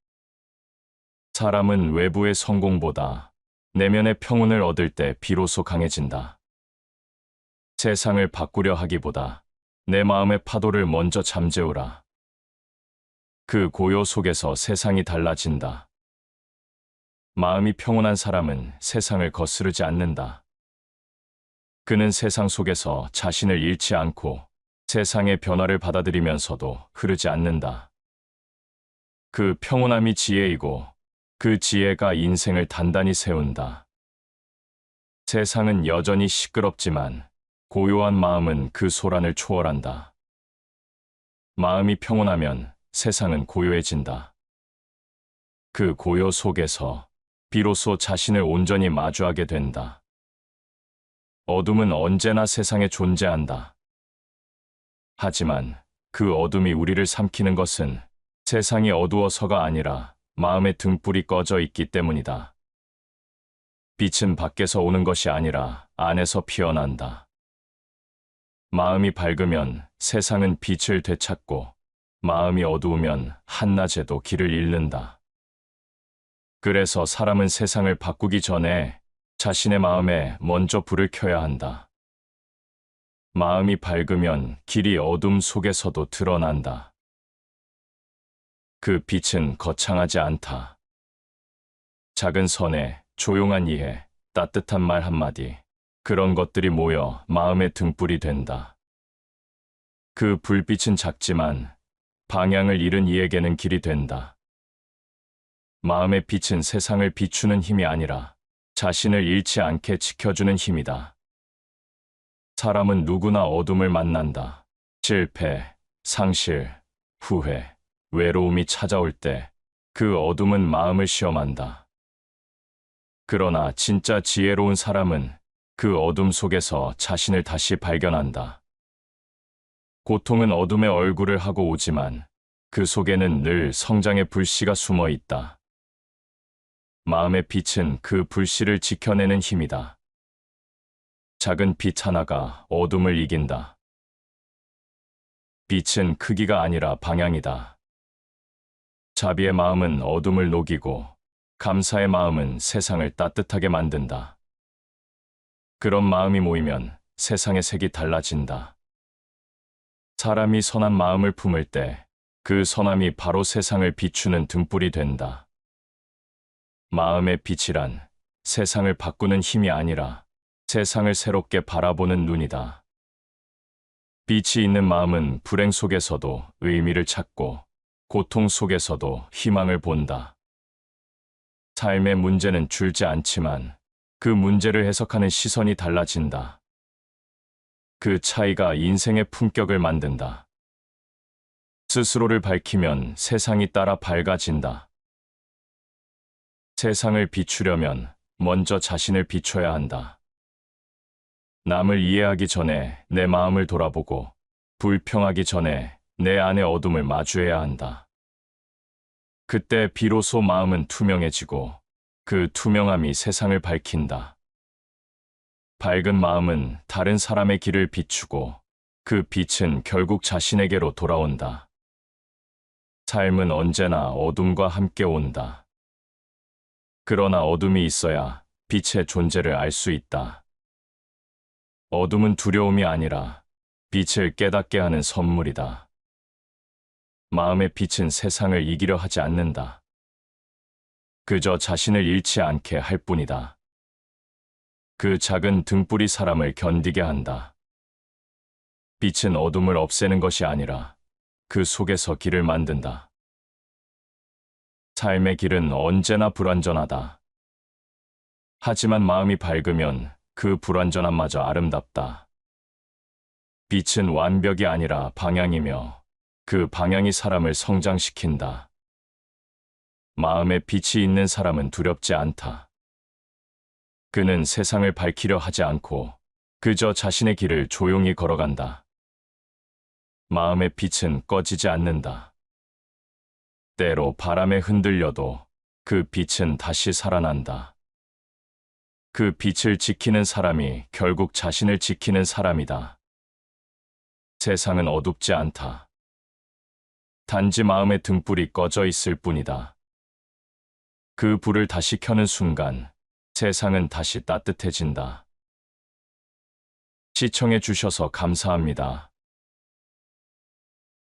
사람은 외부의 성공보다 내면의 평온을 얻을 때 비로소 강해진다. 세상을 바꾸려 하기보다 내 마음의 파도를 먼저 잠재우라. 그 고요 속에서 세상이 달라진다. 마음이 평온한 사람은 세상을 거스르지 않는다. 그는 세상 속에서 자신을 잃지 않고 세상의 변화를 받아들이면서도 흐르지 않는다. 그 평온함이 지혜이고 그 지혜가 인생을 단단히 세운다. 세상은 여전히 시끄럽지만 고요한 마음은 그 소란을 초월한다. 마음이 평온하면 세상은 고요해진다. 그 고요 속에서 비로소 자신을 온전히 마주하게 된다. 어둠은 언제나 세상에 존재한다. 하지만 그 어둠이 우리를 삼키는 것은 세상이 어두워서가 아니라 마음의 등불이 꺼져 있기 때문이다. 빛은 밖에서 오는 것이 아니라 안에서 피어난다. 마음이 밝으면 세상은 빛을 되찾고 마음이 어두우면 한낮에도 길을 잃는다. 그래서 사람은 세상을 바꾸기 전에 자신의 마음에 먼저 불을 켜야 한다. 마음이 밝으면 길이 어둠 속에서도 드러난다. 그 빛은 거창하지 않다. 작은 선해, 조용한 이해, 따뜻한 말 한마디, 그런 것들이 모여 마음의 등불이 된다. 그 불빛은 작지만 방향을 잃은 이에게는 길이 된다. 마음의 빛은 세상을 비추는 힘이 아니라 자신을 잃지 않게 지켜주는 힘이다. 사람은 누구나 어둠을 만난다. 실패, 상실, 후회, 외로움이 찾아올 때 그 어둠은 마음을 시험한다. 그러나 진짜 지혜로운 사람은 그 어둠 속에서 자신을 다시 발견한다. 고통은 어둠의 얼굴을 하고 오지만 그 속에는 늘 성장의 불씨가 숨어 있다. 마음의 빛은 그 불씨를 지켜내는 힘이다. 작은 빛 하나가 어둠을 이긴다. 빛은 크기가 아니라 방향이다. 자비의 마음은 어둠을 녹이고 감사의 마음은 세상을 따뜻하게 만든다. 그런 마음이 모이면 세상의 색이 달라진다. 사람이 선한 마음을 품을 때 그 선함이 바로 세상을 비추는 등불이 된다. 마음의 빛이란 세상을 바꾸는 힘이 아니라 세상을 새롭게 바라보는 눈이다. 빛이 있는 마음은 불행 속에서도 의미를 찾고 고통 속에서도 희망을 본다. 삶의 문제는 줄지 않지만 그 문제를 해석하는 시선이 달라진다. 그 차이가 인생의 품격을 만든다. 스스로를 밝히면 세상이 따라 밝아진다. 세상을 비추려면 먼저 자신을 비춰야 한다. 남을 이해하기 전에 내 마음을 돌아보고 불평하기 전에 내 안의 어둠을 마주해야 한다. 그때 비로소 마음은 투명해지고 그 투명함이 세상을 밝힌다. 밝은 마음은 다른 사람의 길을 비추고 그 빛은 결국 자신에게로 돌아온다. 삶은 언제나 어둠과 함께 온다. 그러나 어둠이 있어야 빛의 존재를 알 수 있다. 어둠은 두려움이 아니라 빛을 깨닫게 하는 선물이다. 마음의 빛은 세상을 이기려 하지 않는다. 그저 자신을 잃지 않게 할 뿐이다. 그 작은 등불이 사람을 견디게 한다. 빛은 어둠을 없애는 것이 아니라 그 속에서 길을 만든다. 삶의 길은 언제나 불완전하다. 하지만 마음이 밝으면 그 불완전함마저 아름답다. 빛은 완벽이 아니라 방향이며 그 방향이 사람을 성장시킨다. 마음에 빛이 있는 사람은 두렵지 않다. 그는 세상을 밝히려 하지 않고 그저 자신의 길을 조용히 걸어간다. 마음의 빛은 꺼지지 않는다. 때로 바람에 흔들려도 그 빛은 다시 살아난다. 그 빛을 지키는 사람이 결국 자신을 지키는 사람이다. 세상은 어둡지 않다. 단지 마음의 등불이 꺼져 있을 뿐이다. 그 불을 다시 켜는 순간 세상은 다시 따뜻해진다. 시청해 주셔서 감사합니다.